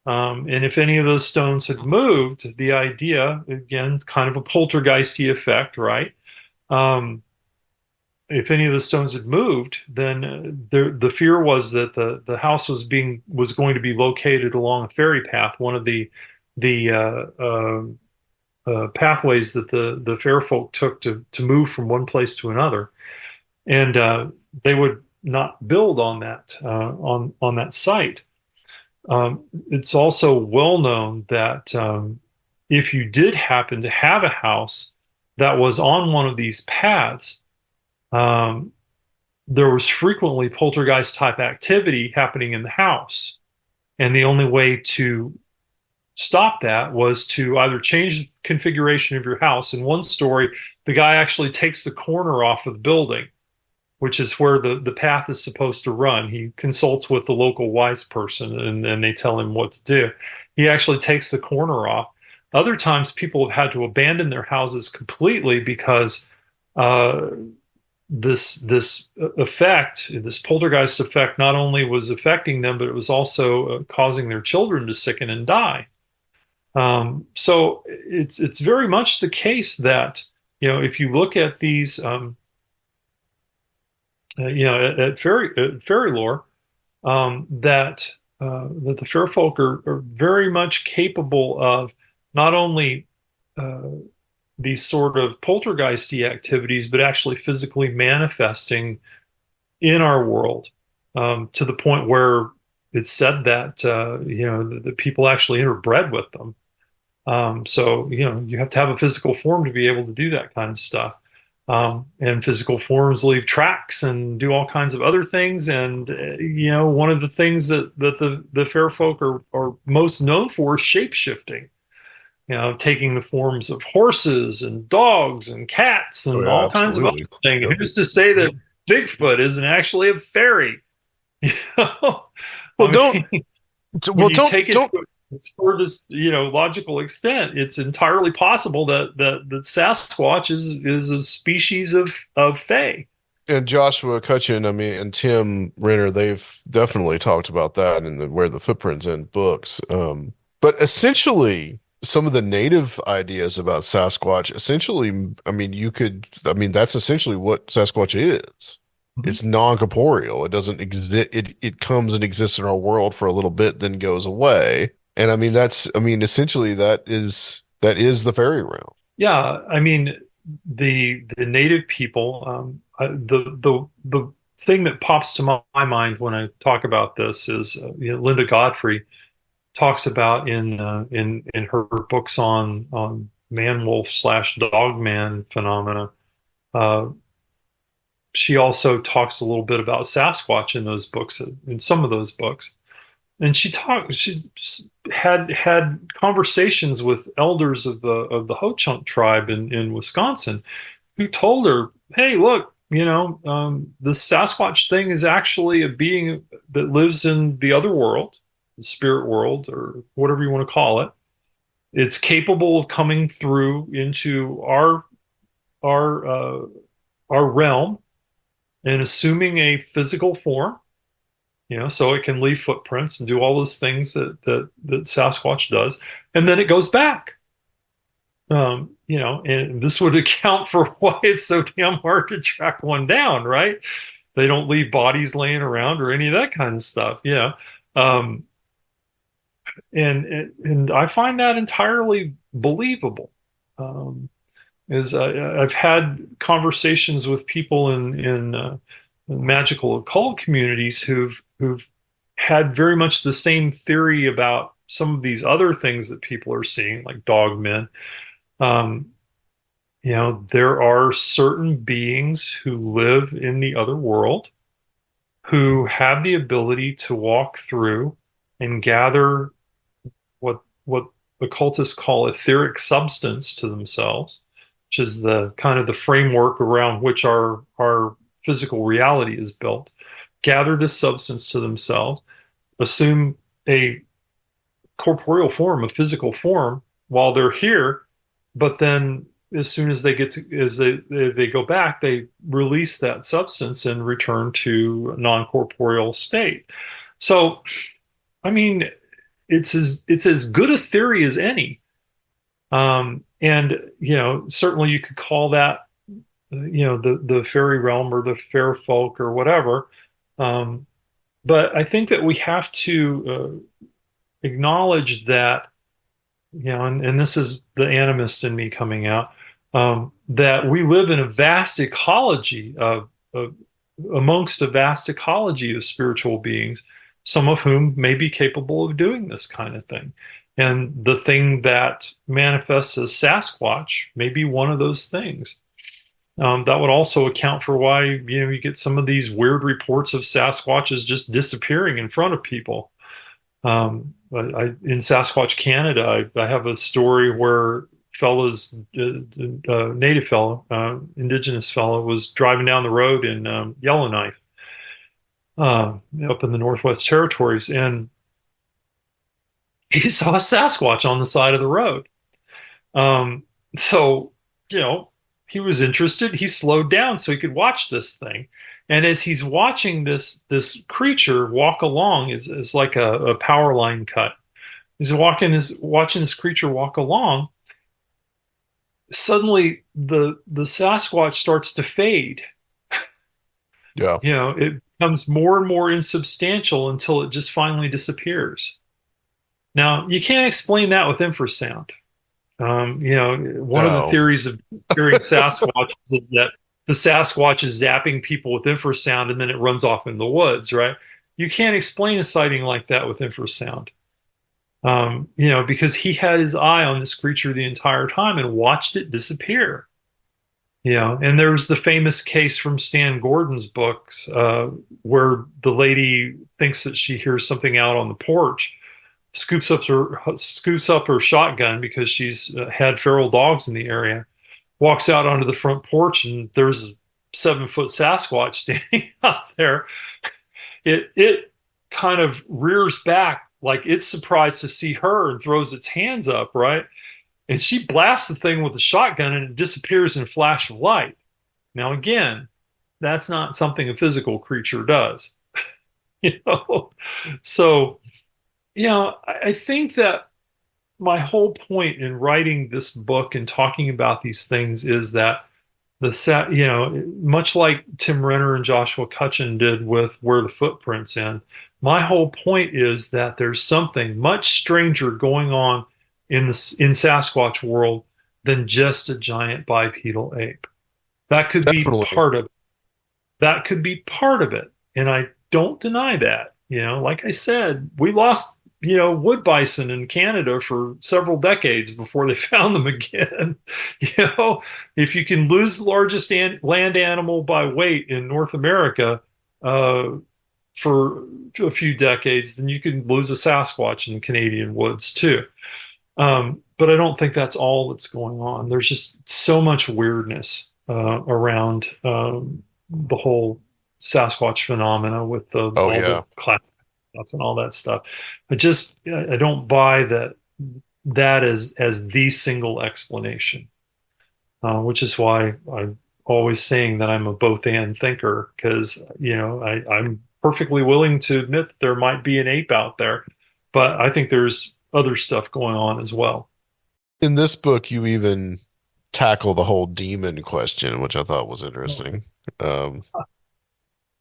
And if any of those stones had moved, the idea, again, kind of a poltergeisty effect, right? Um, if any of the stones had moved, then the fear was that the house was going to be located along a fairy path, one of the pathways that the fair folk took to move from one place to another, and they would not build on that site. It's also well known that if you did happen to have a house that was on one of these paths, um, there was frequently poltergeist type activity happening in the house. And the only way to stop that was to either change the configuration of your house. In one story, the guy actually takes the corner off of the building, which is where the path is supposed to run. He consults with the local wise person, and they tell him what to do. He actually takes the corner off. Other times, people have had to abandon their houses completely because this effect, this poltergeist effect, not only was affecting them, but it was also causing their children to sicken and die. So it's very much the case that if you look at these at fairy lore, that the fair folk are very much capable of not only these sort of poltergeisty activities, but actually physically manifesting in our world, to the point where it's said that the people actually interbred with them. So you have to have a physical form to be able to do that kind of stuff. And physical forms leave tracks and do all kinds of other things. And one of the things that the fair folk are most known for is shape shifting. Taking the forms of horses and dogs and cats Oh and yeah, all kinds of other absolutely. things. Yep. Who's to say that Bigfoot isn't actually a fairy? You know? Well, I mean, when you take it don't. to its furthest, logical extent, it's entirely possible that Sasquatch is a species of fae. And Joshua Cutchin, I mean, and Tim Renner, they've definitely talked about that in where the footprints in books. But essentially, some of the native ideas about Sasquatch, essentially, I mean, that's essentially what Sasquatch is. Mhm. It's non-corporeal. It doesn't exist. It comes and exists in our world for a little bit, then goes away. And I mean, essentially, that is the fairy realm. Yeah, I mean the native people. The thing that pops to my mind when I talk about this is Linda Godfrey talks about in her books on man wolf slash dog man phenomena. Uh, she also talks a little bit about Sasquatch in those books, in some of those books. And she had conversations with elders of the Ho-Chunk tribe in Wisconsin, who told her, "Hey, look, this Sasquatch thing is actually a being that lives in the other world, the spirit world, or whatever you want to call it. it's capable of coming through into our our realm and assuming a physical form, so it can leave footprints and do all those things that Sasquatch does, and then it goes back. And this would account for why it's so damn hard to track one down, right? They don't leave bodies laying around or any of that kind of stuff. Yeah. Um, and I find that entirely believable. I've had conversations with people in magical occult communities who've had very much the same theory about some of these other things that people are seeing, like dogmen. Um, there are certain beings who live in the other world who have the ability to walk through and gather what occultists call etheric substance to themselves, which is the kind of the framework around which our physical reality is built. Gather this substance to themselves, assume a corporeal form, a physical form while they're here, but then as soon as they go back, they release that substance and return to a non-corporeal state. So, I mean, it's as good a theory as any. And certainly you could call that the fairy realm or the fair folk or whatever. But I think that we have to acknowledge that, and this is the animist in me coming out, that we live in a vast ecology amongst a vast ecology of spiritual beings, some of whom may be capable of doing this kind of thing. And the thing that manifests as Sasquatch may be one of those things. That would also account for why, you get some of these weird reports of Sasquatches just disappearing in front of people. In Sasquatch, Canada, I have a story where native fellow, indigenous fellow, was driving down the road in Yellowknife, up in the Northwest Territories, and he saw a Sasquatch on the side of the road. So, he was interested. He slowed down so he could watch this thing. And as he's watching this creature walk along, is like a power line cut. He's watching this creature walk along. Suddenly, the Sasquatch starts to fade. Yeah. It becomes more and more insubstantial until it just finally disappears. Now, you can't explain that with infrasound. One of the No. theories of disappearing Sasquatches is that the Sasquatch is zapping people with infrasound and then it runs off in the woods, right? You can't explain a sighting like that with infrasound. Because he had his eye on this creature the entire time and watched it disappear. And there's the famous case from Stan Gordon's books, where the lady thinks that she hears something out on the porch, scoops up her shotgun because she's had feral dogs in the area, walks out onto the front porch, and there's a 7-foot Sasquatch standing out there. It kind of rears back like it's surprised to see her and throws its hands up, right? And she blasts the thing with a shotgun and it disappears in a flash of light. Now, again, that's not something a physical creature does. So, I think that my whole point in writing this book and talking about these things is that much like Tim Renner and Joshua Cutchin did with Where the Footprints End, my whole point is that there's something much stranger going on in Sasquatch world than just a giant bipedal ape. That could be Definitely. part of it. That could be part of it, and I don't deny that. Like I said, we lost wood bison in Canada for several decades before they found them again. If you can lose the largest land animal by weight in North America for a few decades, then you can lose a Sasquatch in the Canadian woods too. But I don't think that's all that's going on. There's just so much weirdness around the whole Sasquatch phenomena with all Yeah. the classic stuff and all that stuff. I don't buy that that as the single explanation, which is why I'm always saying that I'm a both and thinker, because I'm perfectly willing to admit that there might be an ape out there, but I think there's other stuff going on as well. In this book, you even tackle the whole demon question, which I thought was interesting. Um, Kind of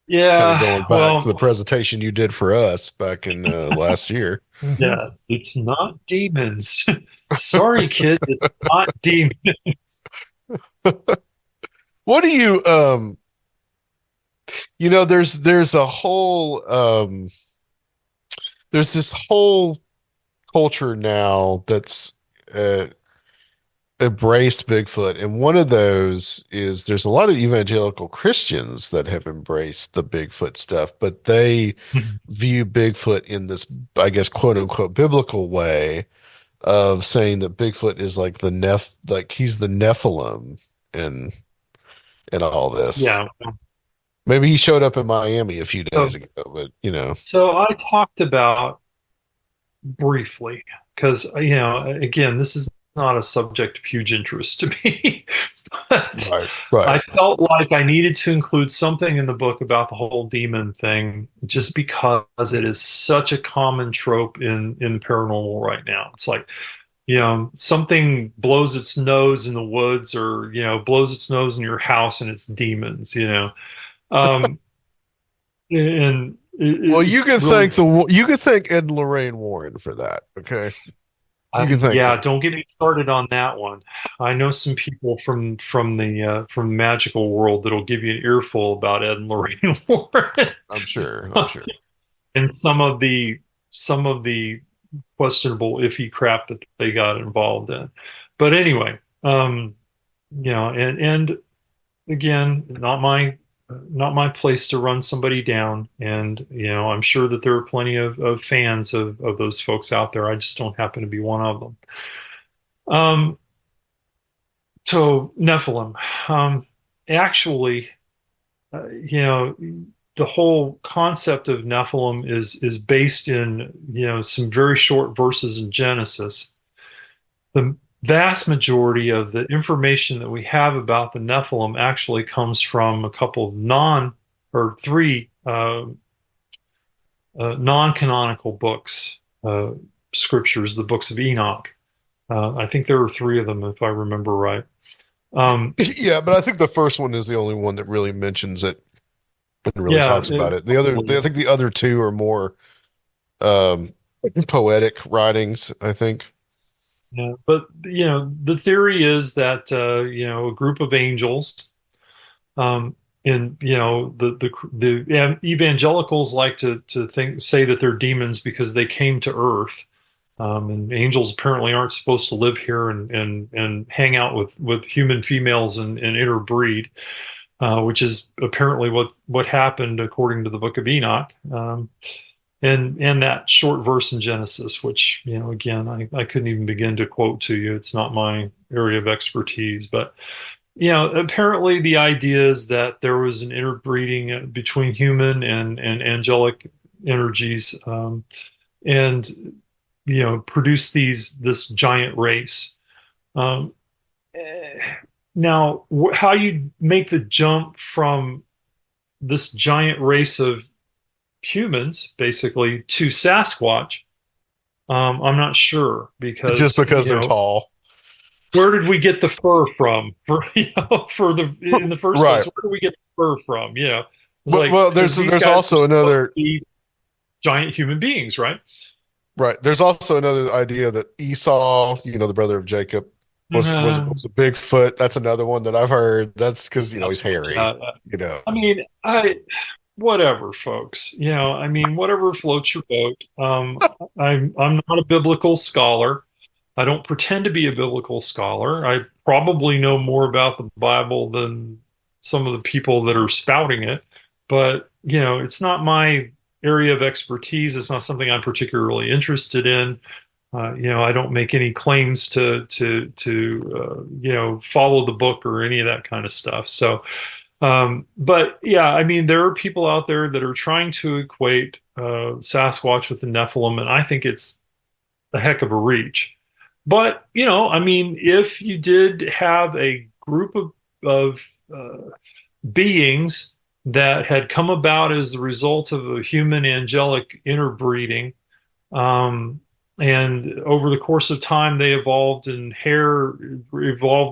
Yeah, going back to the well, presentation you did for us back in last year. Mhm. yeah, it's not demons. Sorry, kids, it's not demons. What do you there's a whole there's this whole culture now that's uh embraced Bigfoot, and one of those is there's a lot of evangelical Christians that have embraced the Bigfoot stuff, but they view Bigfoot in this, I guess, quote unquote, biblical way of saying that Bigfoot is like like he's the Nephilim and all this. Yeah. Maybe he showed up in Miami a few So, days ago, but you know, so I talked about briefly, because again, this is not a subject of huge interest to me, but right, right. I felt like I needed to include something in the book about the whole demon thing, just because it is such a common trope in paranormal right now. It's like, something blows its nose in the woods, or blows its nose in your house, and it's demons. Um, and Well, it's really, you can thank Ed and Lorraine Warren for that. Okay, you can thank yeah, them. don't get me started on that one. I know some people from the magical world that'll give you an earful about Ed and Lorraine Warren I'm sure. I'm sure. and some of the questionable, iffy crap that they got involved in. But anyway, and again, not my place to run somebody down. And I'm sure that there are plenty of fans of those folks out there. I just don't happen to be one of them. Um, so Nephilim, actually, the whole concept of Nephilim is based in some very short verses in Genesis. The vast majority of the information that we have about the Nephilim actually comes from a couple of three non-canonical books, scriptures, the books of Enoch. I think there are three of them, if I remember right. Yeah, but I think the first one is the only one that really mentions it and really Yeah, talks about it. I think the other two are more um, poetic writings, I think. yeah, but the theory is that a group of angels, and the evangelicals like to say that they're demons because they came to Earth, and angels apparently aren't supposed to live here and hang out with human females and interbreed, which is apparently what happened according to the Book of Enoch. And that short verse in Genesis, which, again, I couldn't even begin to quote to you. It's not my area of expertise. But, apparently the idea is that there was an interbreeding between human and angelic energies, and, produced this giant race. Um, eh, Now, how you make the jump from this giant race of humans, basically, to Sasquatch, I'm not sure, It's just because because they're tall. where did we get the fur from? In the first place, Right. where did we get the fur from? It's But like, well, because these there's guys were also supposed to another be giant human beings, right? right. There's also another idea that Esau, the brother of Jacob, Uh, was a Bigfoot. That's another one that I've heard. That's because yeah, he's hairy. yeah. You know. I mean, whatever, folks. I mean, whatever floats your boat. I'm not a biblical scholar. I don't pretend to be a biblical scholar. I probably know more about the Bible than some of the people that are spouting it. But, it's not my area of expertise. It's not something I'm particularly interested in. I don't make any claims to follow the book or any of that kind of stuff. So, but yeah, I mean, there are people out there that are trying to equate Sasquatch with the Nephilim, and I think it's a heck of a reach. But, I mean, if you did have a group of beings that had come about as the result of a human angelic interbreeding, um, and over the course of time, they evolved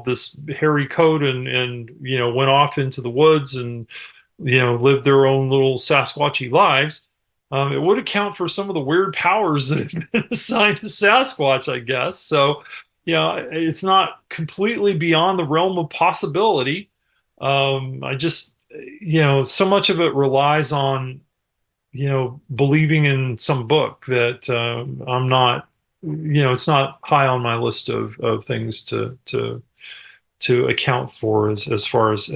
this hairy coat and went off into the woods and, lived their own little Sasquatchy lives. It would account for some of the weird powers that have been assigned to Sasquatch, I guess. So, it's not completely beyond the realm of possibility. I just, so much of it relies on, believing in some book that I'm not, it's not high on my list of things to account for as far as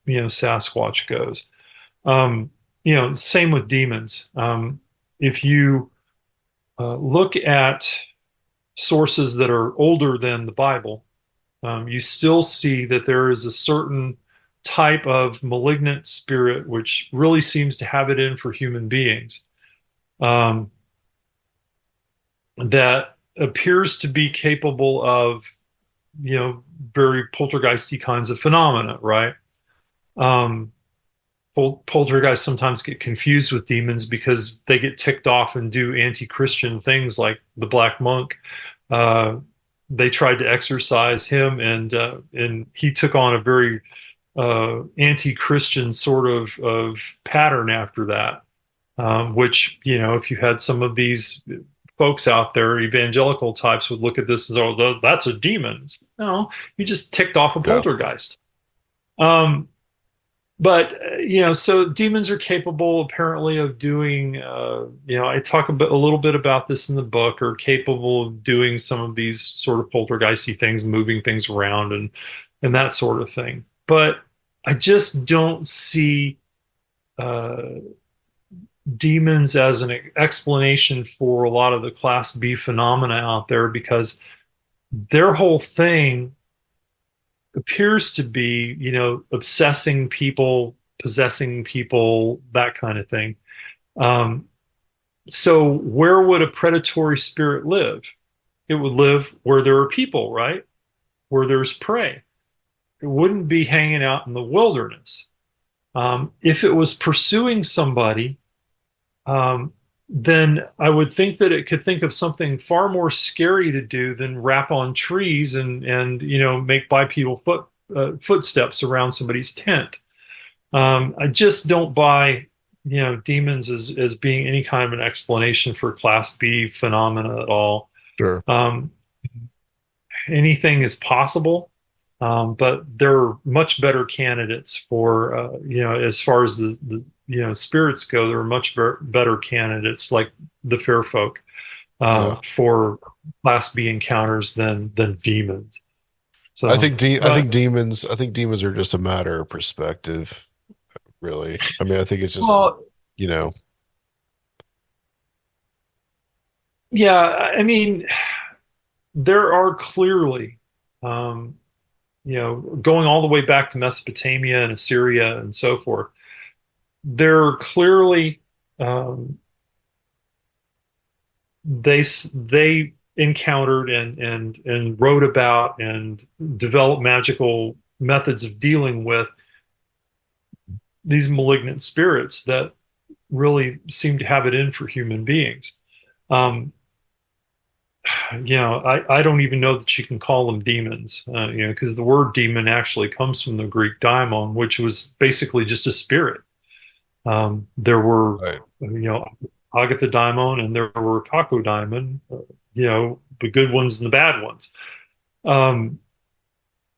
Sasquatch goes. Same with demons. If you look at sources that are older than the Bible, you still see that there is a certain type of malignant spirit which really seems to have it in for human beings, that appears to be capable of, very poltergeisty kinds of phenomena, right? Um, Poltergeists sometimes get confused with demons because they get ticked off and do anti-Christian things like the Black Monk. They tried to exorcise him, and he took on a very anti-Christian sort of pattern after that. Which, if you had some of these folks out there, evangelical types, would look at this as, oh, that's a demon. No, you just ticked off a Yeah. poltergeist. But so demons are capable, apparently, of doing. I talk a little bit about this in the book. Are capable of doing some of these sort of poltergeisty things, moving things around, and that sort of thing. But I just don't see demons as an explanation for a lot of the Class B phenomena out there, because their whole thing appears to be, obsessing people, possessing people, that kind of thing. So where would a predatory spirit live? It would live where there are people, right? Where there's prey. It wouldn't be hanging out in the wilderness. If it was pursuing somebody, then I would think that it could think of something far more scary to do than rap on trees and make bipedal footsteps around somebody's tent. I just don't buy demons as being any kind of an explanation for Class B phenomena at all. Sure. Anything is possible, but they're much better candidates for as far as the spirits go. They're much better candidates, like the fair folk, for Class B encounters than demons. So I think demons are just a matter of perspective, really. I mean, I think it's just, well, you know, yeah, I mean, there are clearly, going all the way back to Mesopotamia and Assyria and so forth, there are clearly, they encountered and wrote about and developed magical methods of dealing with these malignant spirits that really seem to have it in for human beings. Um, I don't even know that you can call them demons, because the word demon actually comes from the Greek daimon, which was basically just a spirit. There were, right. Agatha daimon and there were Kako daimon, the good ones and the bad ones.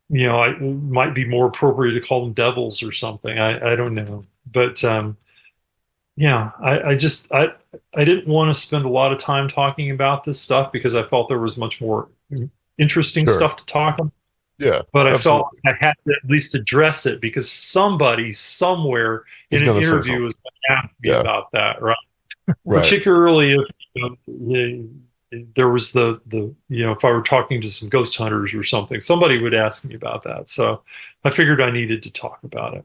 It might be more appropriate to call them devils or something. I don't know. But I didn't want to spend a lot of time talking about this stuff because I felt there was much more interesting Sure. stuff to talk about. Yeah, But I absolutely. felt I had to at least address it because somebody somewhere He's in an gonna say interview something. was going to ask me Yeah, about that, right? right. Particularly if there was the if I were talking to some ghost hunters or something, somebody would ask me about that. So I figured I needed to talk about it.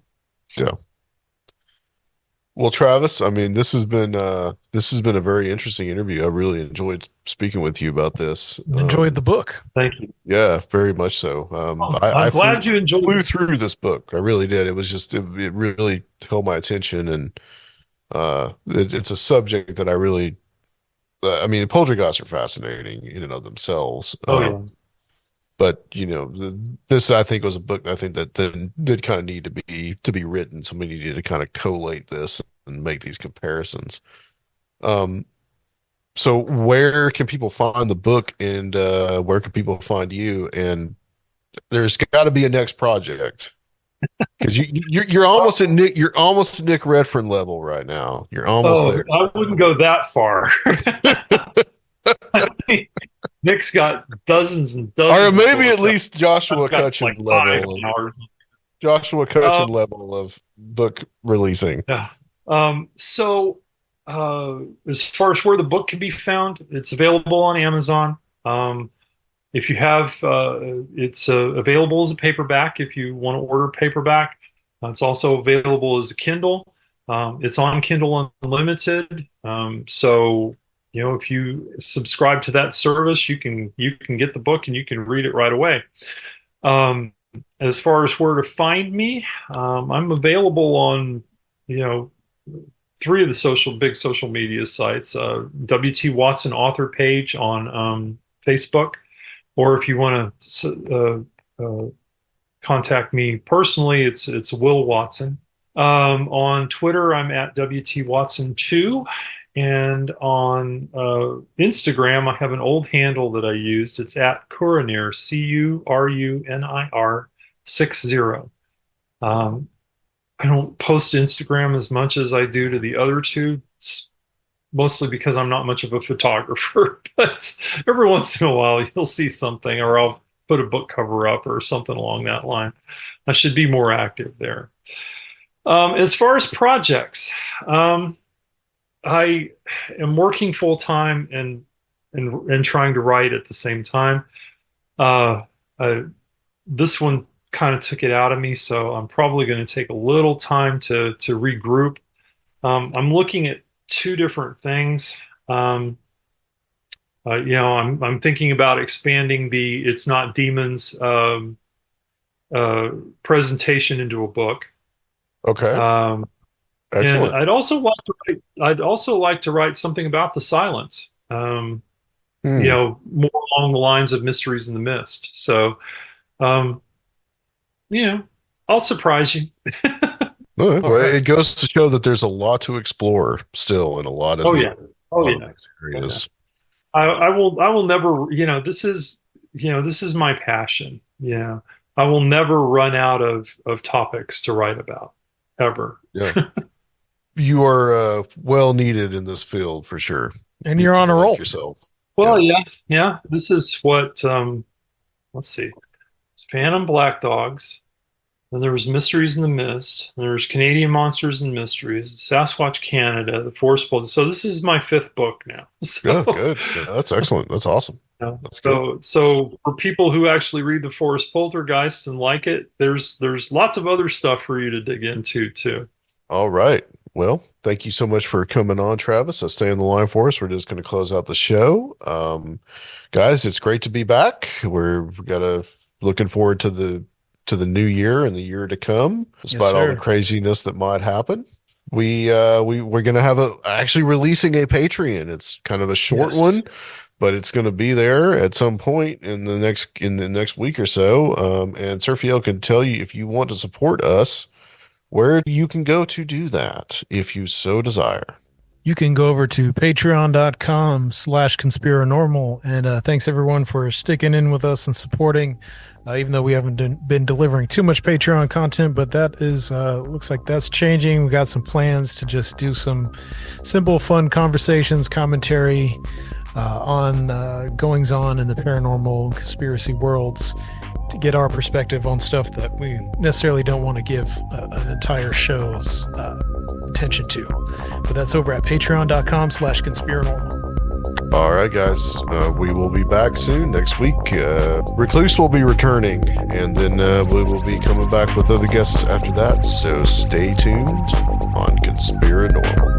Yeah. Well, Travis, I mean, this has been a very interesting interview. I really enjoyed speaking with you about this. Enjoyed the book. Thank you. Yeah, very much so. Oh, I I'm glad you enjoyed flew it. through this book. I really did. It was just it really held my attention, and it's a subject that I really. I mean, poltergeists are fascinating in and of themselves. Oh yeah. But this I think was a book I think that did kind of need to be written. Somebody needed to kind of collate this and make these comparisons. Um, so where can people find the book, and where can people find you? And there's got to be a next project because you're almost at Nick Redfern level right now. You're almost Oh, there. I wouldn't go that far. I think Nick's got dozens and Or dozens of maybe at books. least Joshua I've got Cutchin like five level of hours. book releasing. Yeah. So as far as where the book can be found, it's available on Amazon. If you have, it's available as a paperback if you want to order paperback. It's also available as a Kindle. It's on Kindle Unlimited. So if you subscribe to that service, you can get the book and you can read it right away. As far as where to find me, I'm available on, three of the big social media sites. W.T. Watson author page on Facebook, or if you want to contact me personally, it's Will Watson. On Twitter, I'm at WT Watson 2. And on Instagram, I have an old handle that I used. It's at Curunir, Curunir 60. I don't post to Instagram as much as I do to the other two, mostly because I'm not much of a photographer. But every once in a while, you'll see something, or I'll put a book cover up or something along that line. I should be more active there. As far as projects, I am working full time and trying to write at the same time. This one kind of took it out of me, so I'm probably going to take a little time to regroup. I'm looking at two different things. I'm thinking about expanding the "It's Not Demons" presentation into a book. Okay, And excellent. I'd also like to write something about the silence. Hmm. More along the lines of Mysteries in the Mist. So, um, I'll surprise you. All right. All Well, right. it goes to show that there's a lot to explore still in a lot of Oh yeah. a Oh lot of yeah. these Oh yeah. areas. I will never, this is my passion. Yeah. I will never run out of topics to write about ever. Yeah, you are well needed in this field for sure. And you're on a People like roll. yourself. Yeah. Well, yeah. Yeah. This is what, let's see. Phantom Black Dogs. Then there was Mysteries in the Mist. There was Canadian Monsters and Mysteries, Sasquatch Canada, the Forest Poltergeist. So this is my fifth book now. Yeah, good. Yeah, that's excellent. That's awesome. Yeah. That's good. So for people who actually read the Forest Poltergeist and like it, there's lots of other stuff for you to dig into too. All right. Well, thank you so much for coming on, Travis. Stay on the line for us. We're just going to close out the show. Guys, it's great to be back. We got to looking forward to the new year and the year to come, despite all the sir. craziness that might happen. We're going to have actually releasing a Patreon. It's kind of a short Yes. one, but it's going to be there at some point in the next week or so. And Serfiel can tell you if you want to support us, where you can go to do that if you so desire. You can go over to patreon.com/conspiranormal. And thanks everyone for sticking in with us and supporting, even though we haven't been delivering too much Patreon content, but that is, looks like that's changing. We got some plans to just do some simple, fun conversations, commentary on goings on in the paranormal conspiracy worlds, to get our perspective on stuff that we necessarily don't want to give an entire show's attention to. But that's over at patreon.com/conspiranormal. All right, guys. We will be back soon next week. Recluse will be returning, and then we will be coming back with other guests after that. So stay tuned. on Conspirinormal.